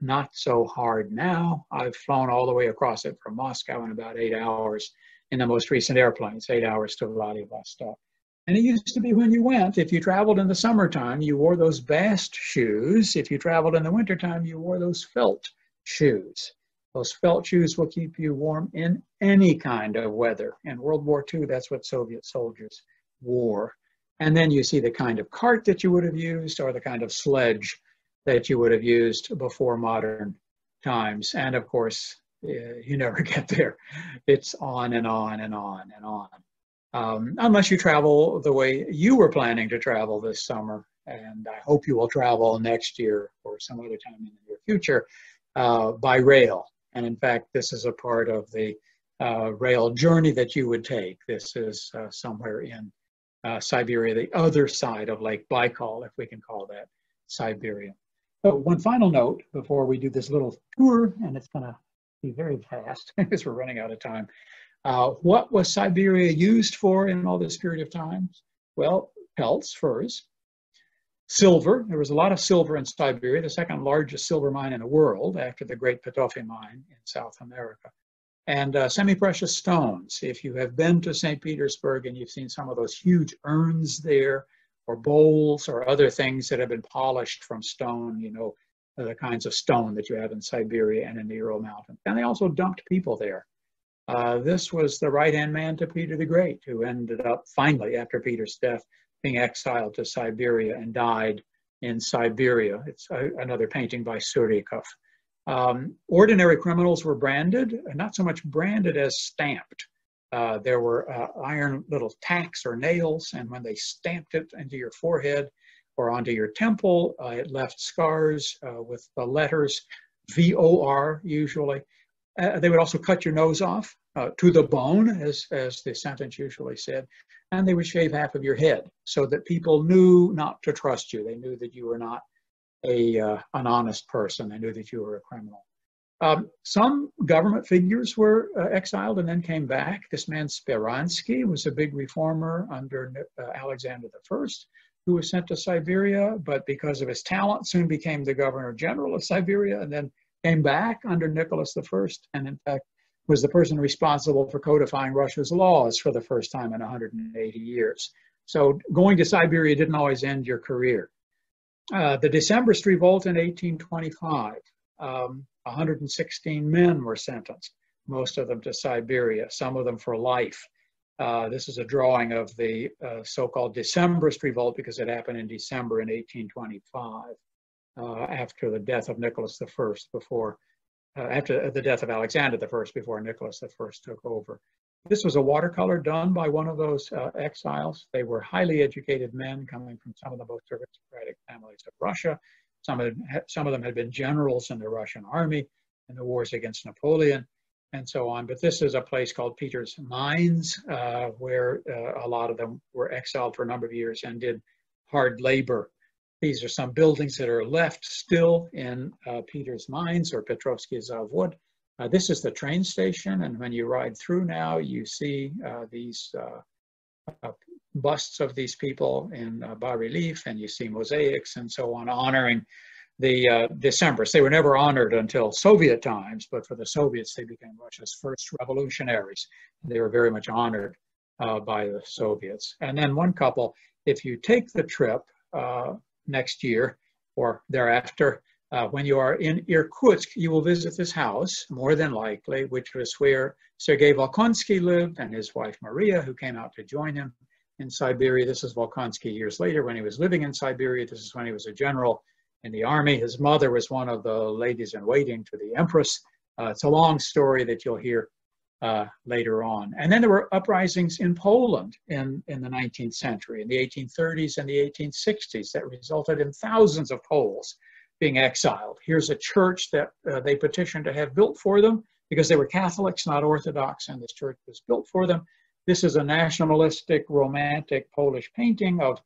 Not so hard now. I've flown all the way across it from Moscow in about 8 hours in the most recent airplanes, 8 hours to Vladivostok. And it used to be when you went, if you traveled in the summertime, you wore those bast shoes. If you traveled in the wintertime, you wore those felt shoes. Those felt shoes will keep you warm in any kind of weather. In World War II, that's what Soviet soldiers wore. And then you see the kind of cart that you would have used or the kind of sledge that you would have used before modern times. And of course, you never get there. It's on and on and on and on. Unless you travel the way you were planning to travel this summer, and I hope you will travel next year or some other time in the near future by rail. And in fact, this is a part of the rail journey that you would take. This is somewhere in Siberia, the other side of Lake Baikal, if we can call that Siberia. So one final note before we do this little tour, and it's going to be very fast because we're running out of time. What was Siberia used for in all this period of time? Well, pelts, furs, silver. There was a lot of silver in Siberia, the second largest silver mine in the world after the Great Potofi mine in South America. And semi-precious stones. If you have been to St. Petersburg and you've seen some of those huge urns there, or bowls or other things that have been polished from stone, you know, the kinds of stone that you have in Siberia and in the Ural Mountains. And they also dumped people there. This was the right-hand man to Peter the Great, who ended up finally, after Peter's death, being exiled to Siberia and died in Siberia. It's another painting by Surikov. Ordinary criminals were branded, not so much branded as stamped. There were iron little tacks or nails, and when they stamped it into your forehead or onto your temple, it left scars with the letters VOR usually. They would also cut your nose off to the bone, as the sentence usually said, and they would shave half of your head so that people knew not to trust you. They knew that you were not an honest person. They knew that you were a criminal. Some government figures were exiled and then came back. This man Speransky was a big reformer under Alexander I, who was sent to Siberia, but because of his talent soon became the governor general of Siberia and then came back under Nicholas I, and in fact was the person responsible for codifying Russia's laws for the first time in 180 years. So going to Siberia didn't always end your career. The Decembrist revolt in 1825, 116 men were sentenced, most of them to Siberia, some of them for life. This is a drawing of the so-called Decembrist revolt because it happened in December in 1825, after the death of Nicholas I, after the death of Alexander I, before Nicholas I took over. This was a watercolor done by one of those exiles. They were highly educated men coming from some of the most aristocratic families of Russia. Some of them had been generals in the Russian army in the wars against Napoleon and so on. But this is a place called Peter's Mines, where a lot of them were exiled for a number of years and did hard labor. These are some buildings that are left still in Peter's Mines or Petrovsky Zavod. This is the train station, and when you ride through now, you see these busts of these people in bas-relief, and you see mosaics and so on, honoring the Decembrists. They were never honored until Soviet times, but for the Soviets, they became Russia's first revolutionaries. They were very much honored by the Soviets. And then one couple, if you take the trip next year or thereafter, when you are in Irkutsk, you will visit this house, more than likely, which was where Sergei Volkonsky lived and his wife Maria, who came out to join him in Siberia. This is Volkonsky years later when he was living in Siberia. This is when he was a general in the army. His mother was one of the ladies in waiting to the Empress. It's a long story that you'll hear later on. And then there were uprisings in Poland in the 19th century, in the 1830s and the 1860s, that resulted in thousands of Poles being exiled. Here's a church that they petitioned to have built for them because they were Catholics, not Orthodox, and this church was built for them. This is a nationalistic, romantic Polish painting of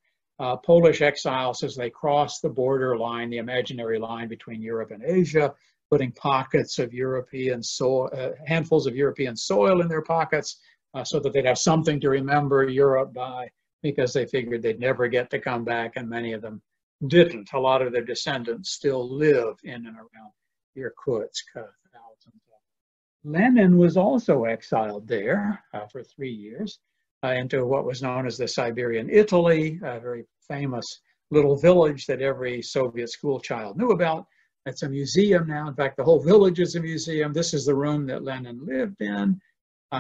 Polish exiles as they cross the border line, the imaginary line between Europe and Asia, putting pockets of European soil, handfuls of European soil in their pockets so that they'd have something to remember Europe by, because they figured they'd never get to come back, and many of them didn't. A lot of their descendants still live in and around Irkutsk. Lenin was also exiled there for 3 years into what was known as the Siberian Italy, a very famous little village that every Soviet school child knew about. It's a museum now. In fact, the whole village is a museum. This is the room that Lenin lived in.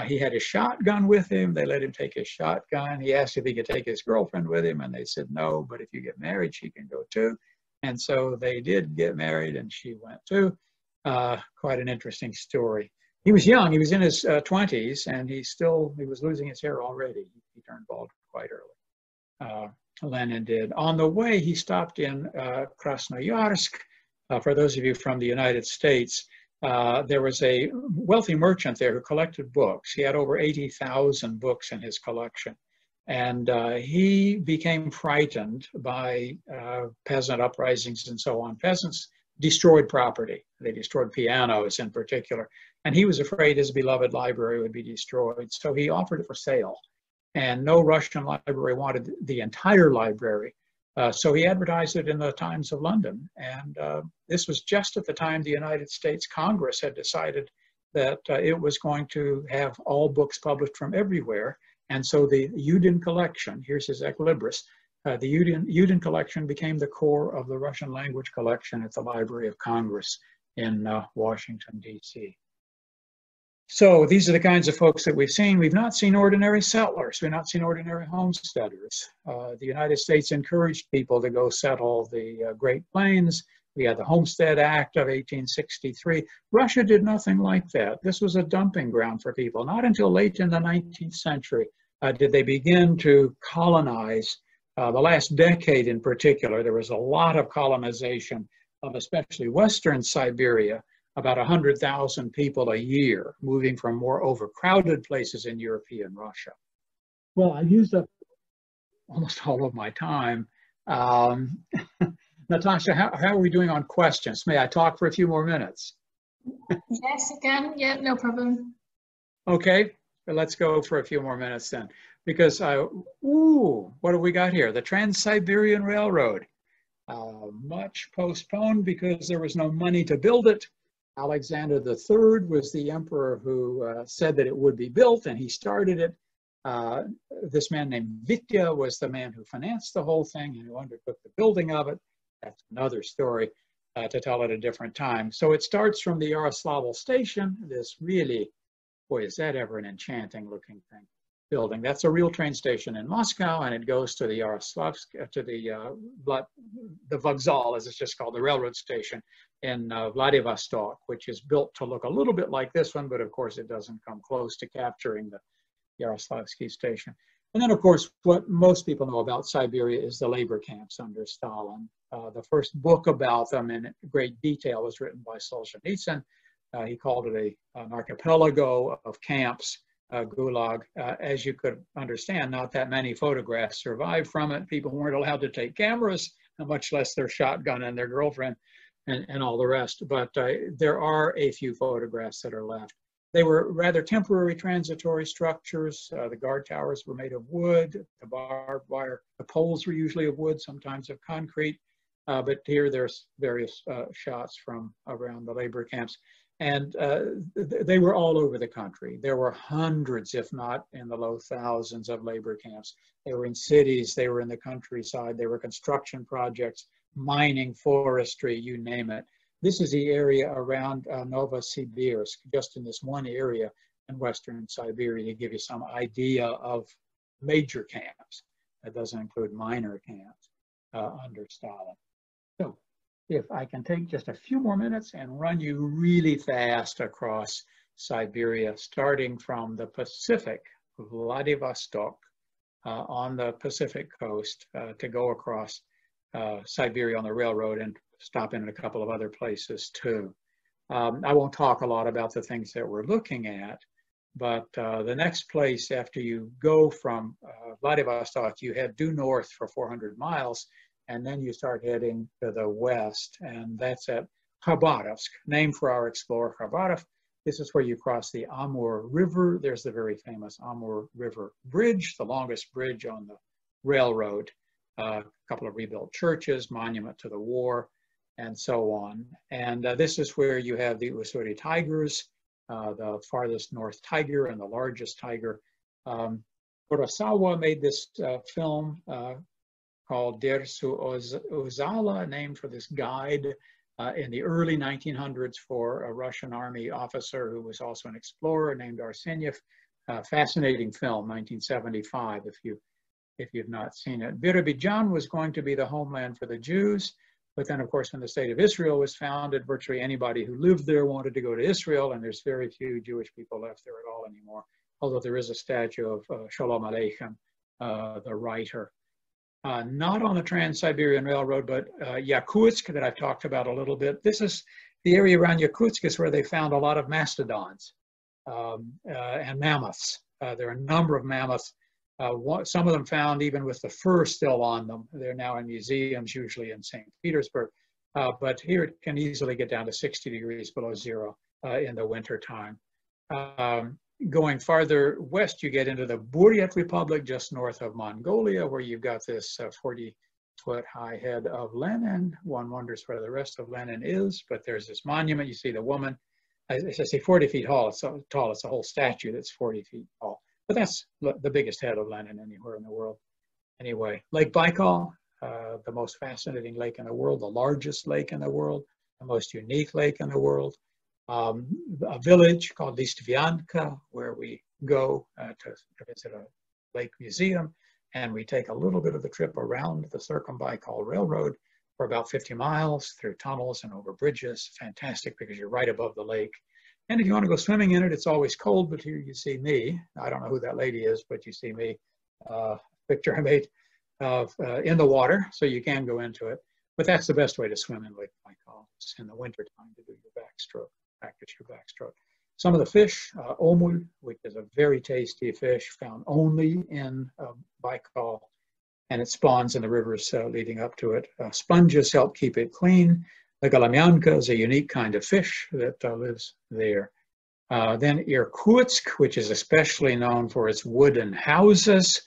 He had his shotgun with him. They let him take his shotgun. He asked if he could take his girlfriend with him, and they said no, but if you get married, she can go too. And so they did get married, and she went too. Quite an interesting story. He was young. He was in his 20s, and he was losing his hair already. He turned bald quite early. Lenin did. On the way, he stopped in Krasnoyarsk. For those of you from the United States, there was a wealthy merchant there who collected books. He had over 80,000 books in his collection. And he became frightened by peasant uprisings and so on. Peasants destroyed property. They destroyed pianos in particular. And he was afraid his beloved library would be destroyed. So he offered it for sale. And no Russian library wanted the entire library. So he advertised it in the Times of London. And this was just at the time the United States Congress had decided that it was going to have all books published from everywhere. And so the Yudin collection, here's his Equilibris, the Yudin collection became the core of the Russian language collection at the Library of Congress in Washington, D.C. So these are the kinds of folks that we've seen. We've not seen ordinary settlers. We've not seen ordinary homesteaders. The United States encouraged people to go settle the Great Plains. We had the Homestead Act of 1863. Russia did nothing like that. This was a dumping ground for people. Not until late in the 19th century did they begin to colonize. The last decade in particular, there was a lot of colonization of especially Western Siberia. About 100,000 people a year moving from more overcrowded places in European Russia. Well, I used up almost all of my time. Natasha, how are we doing on questions? May I talk for a few more minutes? Yes, you can. Yeah, no problem. Okay, well, let's go for a few more minutes then. Because, what have we got here? The Trans-Siberian Railroad. Much postponed because there was no money to build it. Alexander III was the emperor who said that it would be built, and he started it. This man named Vitya was the man who financed the whole thing and who undertook the building of it. That's another story to tell at a different time. So it starts from the Yaroslavl station, this really, boy, is that ever an enchanting looking thing, building. That's a real train station in Moscow, and it goes to the Yaroslavsk, to the Vokzal, as it's just called, the railroad station in Vladivostok, which is built to look a little bit like this one, but of course it doesn't come close to capturing Yaroslavsky Station. And then, of course, what most people know about Siberia is the labor camps under Stalin. The first book about them in great detail was written by Solzhenitsyn. He called it an archipelago of camps, Gulag. As you could understand, not that many photographs survived from it. People weren't allowed to take cameras, much less their shotgun and their girlfriend and all the rest. But there are a few photographs that are left. They were rather temporary transitory structures. The guard towers were made of wood. The barbed wire, the poles were usually of wood, sometimes of concrete. But here there's various shots from around the labor camps. And they were all over the country. There were hundreds, if not in the low thousands, of labor camps. They were in cities, they were in the countryside, they were construction projects, mining, forestry, you name it. This is the area around Novosibirsk, just in this one area in Western Siberia, to give you some idea of major camps. That doesn't include minor camps under Stalin. So if I can take just a few more minutes and run you really fast across Siberia, starting from the Pacific, Vladivostok, on the Pacific coast, to go across Siberia on the railroad and stop in a couple of other places too. I won't talk a lot about the things that we're looking at, but the next place after you go from Vladivostok, you head due north for 400 miles, and then you start heading to the west, and that's at Khabarovsk, named for our explorer Khabarov. This is where you cross the Amur River. There's the very famous Amur River Bridge, the longest bridge on the railroad. A couple of rebuilt churches, monument to the war, and so on. And this is where you have the Ussuri tigers, the farthest north tiger and the largest tiger. Kurosawa made this film called Dersu Ozala, named for this guide in the early 1900s for a Russian army officer who was also an explorer named Arsenyev. Fascinating film, 1975, if you've not seen it. Birobidzhan was going to be the homeland for the Jews, but then of course when the state of Israel was founded, virtually anybody who lived there wanted to go to Israel, and there's very few Jewish people left there at all anymore, although there is a statue of Shalom Aleichem, the writer. Not on the Trans-Siberian Railroad, but Yakutsk, that I've talked about a little bit. This is the area around Yakutsk is where they found a lot of mastodons and mammoths. There are a number of mammoths. Some of them found even with the fur still on them. They're now in museums, usually in St. Petersburg. But here it can easily get down to 60 degrees below zero in the winter time. Going farther west, you get into the Buryat Republic, just north of Mongolia, where you've got this 40-foot high head of Lenin. One wonders where the rest of Lenin is, but there's this monument. You see the woman, as I say, 40 feet tall. It's so tall, it's a whole statue that's 40 feet tall. But that's the biggest head of Lenin anywhere in the world. Anyway, Lake Baikal, the most fascinating lake in the world, the largest lake in the world, the most unique lake in the world. A village called Listvyanka, where we go to visit a lake museum, and we take a little bit of the trip around the Circumbaikal Railroad for about 50 miles through tunnels and over bridges. Fantastic because you're right above the lake. And if you want to go swimming in it, it's always cold, but here you see me. I don't know who that lady is, but you see me, picture I made of in the water, so you can go into it. But that's the best way to swim in Lake Baikal. It's in the winter time to do your backstroke, practice your backstroke. Some of the fish, omul, which is a very tasty fish found only in Baikal, and it spawns in the rivers leading up to it. Sponges help keep it clean. The galamyanka is a unique kind of fish that lives there. Then Irkutsk, which is especially known for its wooden houses.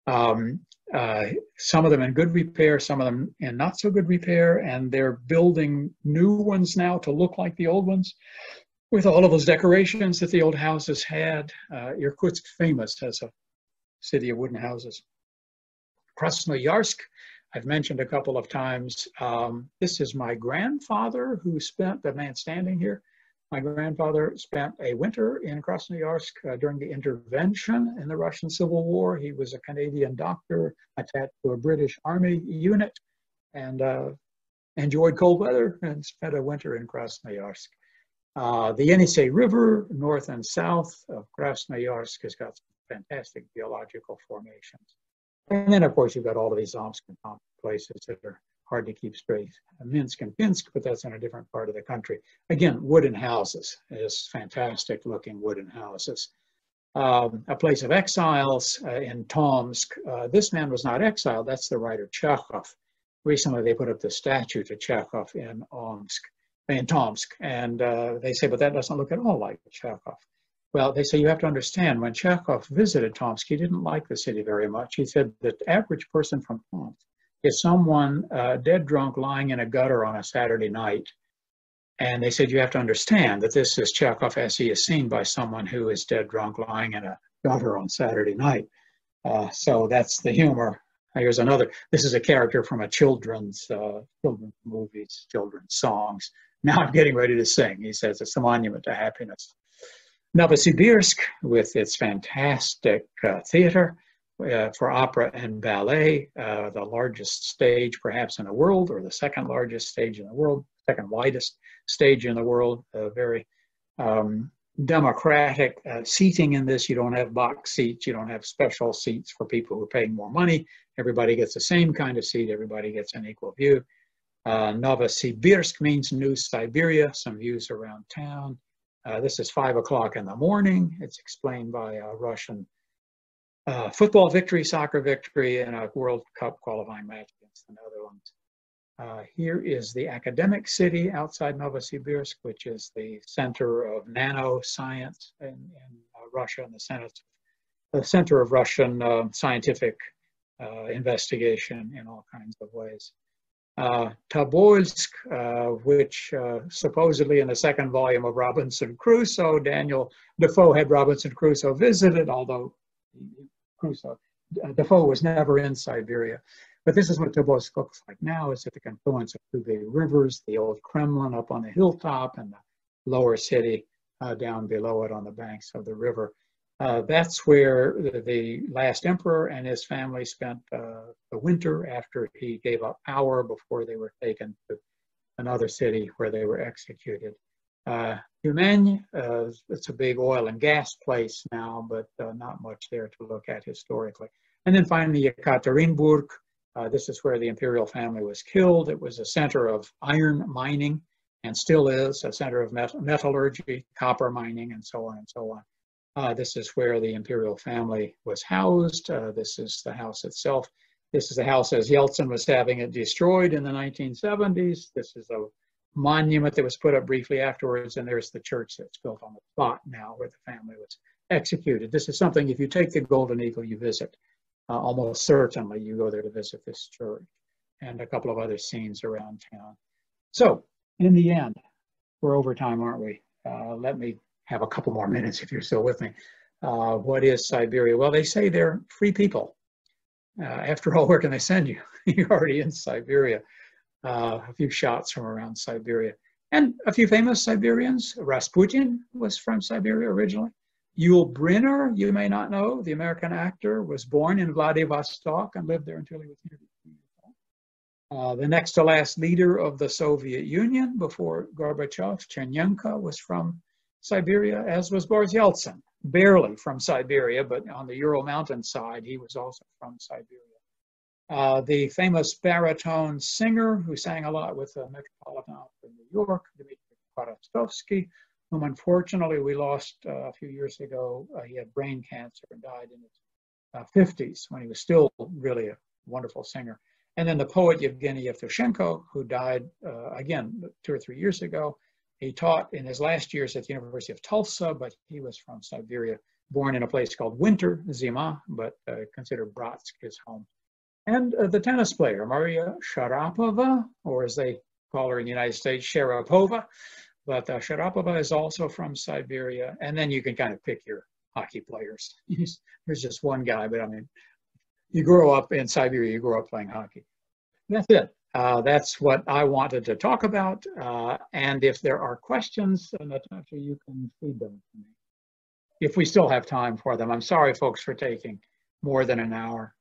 Some of them in good repair, some of them in not so good repair, and they're building new ones now to look like the old ones with all of those decorations that the old houses had. Irkutsk famous as a city of wooden houses. Krasnoyarsk, I've mentioned a couple of times. This is my grandfather who spent, the man standing here, my grandfather spent a winter in Krasnoyarsk during the intervention in the Russian Civil War. He was a Canadian doctor attached to a British Army unit and enjoyed cold weather and spent a winter in Krasnoyarsk. The Yenisei River, north and south of Krasnoyarsk, has got fantastic geological formations. And then, of course, you've got all of these Omsk and Tomsk places that are hard to keep straight. Minsk and Pinsk, but that's in a different part of the country. Again, wooden houses, just fantastic looking wooden houses. A place of exiles in Tomsk. This man was not exiled, that's the writer Chekhov. Recently they put up the statue to Chekhov in Tomsk, and they say, but that doesn't look at all like Chekhov. Well, they say you have to understand, when Chekhov visited Tomsk, he didn't like the city very much. He said the average person from Tomsk is someone dead drunk lying in a gutter on a Saturday night. And they said you have to understand that this is Chekhov as he is seen by someone who is dead drunk lying in a gutter on Saturday night. So that's the humor. Here's another. This is a character from a children's movies, children's songs. Now I'm getting ready to sing. He says it's a monument to happiness. Novosibirsk, with its fantastic theater for opera and ballet, the largest stage perhaps in the world, or the second largest stage in the world, second widest stage in the world, very democratic seating in this. You don't have box seats, you don't have special seats for people who are paying more money. Everybody gets the same kind of seat, everybody gets an equal view. Novosibirsk means New Siberia, some views around town. This is 5 o'clock in the morning. It's explained by a Russian football victory, soccer victory, and a World Cup qualifying match against the Netherlands. Here is the academic city outside Novosibirsk, which is the center of nanoscience in Russia, and the center of Russian scientific investigation in all kinds of ways. Tobolsk, which supposedly in the second volume of Robinson Crusoe, Daniel Defoe had Robinson Crusoe visited, although Defoe was never in Siberia. But this is what Tobolsk looks like now. It's at the confluence of two big rivers, the old Kremlin up on the hilltop and the lower city down below it on the banks of the river. That's where the last emperor and his family spent the winter after he gave up power, before they were taken to another city where they were executed. Umany, it's a big oil and gas place now, but not much there to look at historically. And then finally, Yekaterinburg. This is where the imperial family was killed. It was a center of iron mining, and still is a center of metallurgy, copper mining, and so on and so on. This is where the imperial family was housed. This is the house itself. This is the house as Yeltsin was having it destroyed in the 1970s. This is a monument that was put up briefly afterwards, and there's the church that's built on the spot now where the family was executed. This is something, if you take the Golden Eagle, you visit. Almost certainly you go there to visit this church, and a couple of other scenes around town. So in the end, we're over time, aren't we? Let me have a couple more minutes if you're still with me. What is Siberia? Well, they say they're free people. After all, where can they send you? You're already in Siberia. A few shots from around Siberia. And a few famous Siberians. Rasputin was from Siberia originally. Yul Brynner, you may not know, the American actor, was born in Vladivostok and lived there until he was nearly 3 years old. The next to last leader of the Soviet Union before Gorbachev, Chernenko, was from Siberia, as was Boris Yeltsin. Barely from Siberia, but on the Ural Mountain side, he was also from Siberia. The famous baritone singer who sang a lot with the Metropolitan Opera in New York, Dmitry Chorostovsky, whom unfortunately we lost a few years ago. He had brain cancer and died in his 50s when he was still really a wonderful singer. And then the poet Yevgeny Yevtushenko, who died again 2 or 3 years ago. He taught in his last years at the University of Tulsa, but he was from Siberia, born in a place called Winter, Zima, but considered Bratsk his home. And the tennis player, Maria Sharapova, or as they call her in the United States, Sharapova. But Sharapova is also from Siberia. And then you can kind of pick your hockey players. There's just one guy, but I mean, you grow up in Siberia, you grow up playing hockey. That's it. That's what I wanted to talk about. And if there are questions, Natasha, you can feed them to me, if we still have time for them. I'm sorry, folks, for taking more than an hour.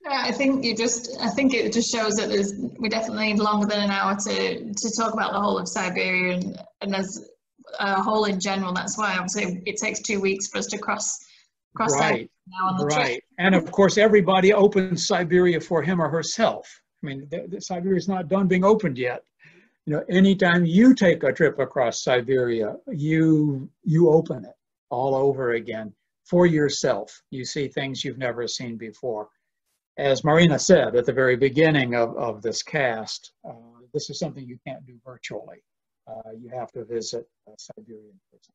Yeah, I think it just shows that we definitely need longer than an hour to talk about the whole of Siberia and as a whole in general. That's why obviously it takes 2 weeks for us to cross right. now on the trip. Right. And of course, everybody opens Siberia for him or herself. I mean, Siberia is not done being opened yet. You know, anytime you take a trip across Siberia, you open it all over again for yourself. You see things you've never seen before. As Marina said at the very beginning of this cast, this is something you can't do virtually. You have to visit Siberia in person.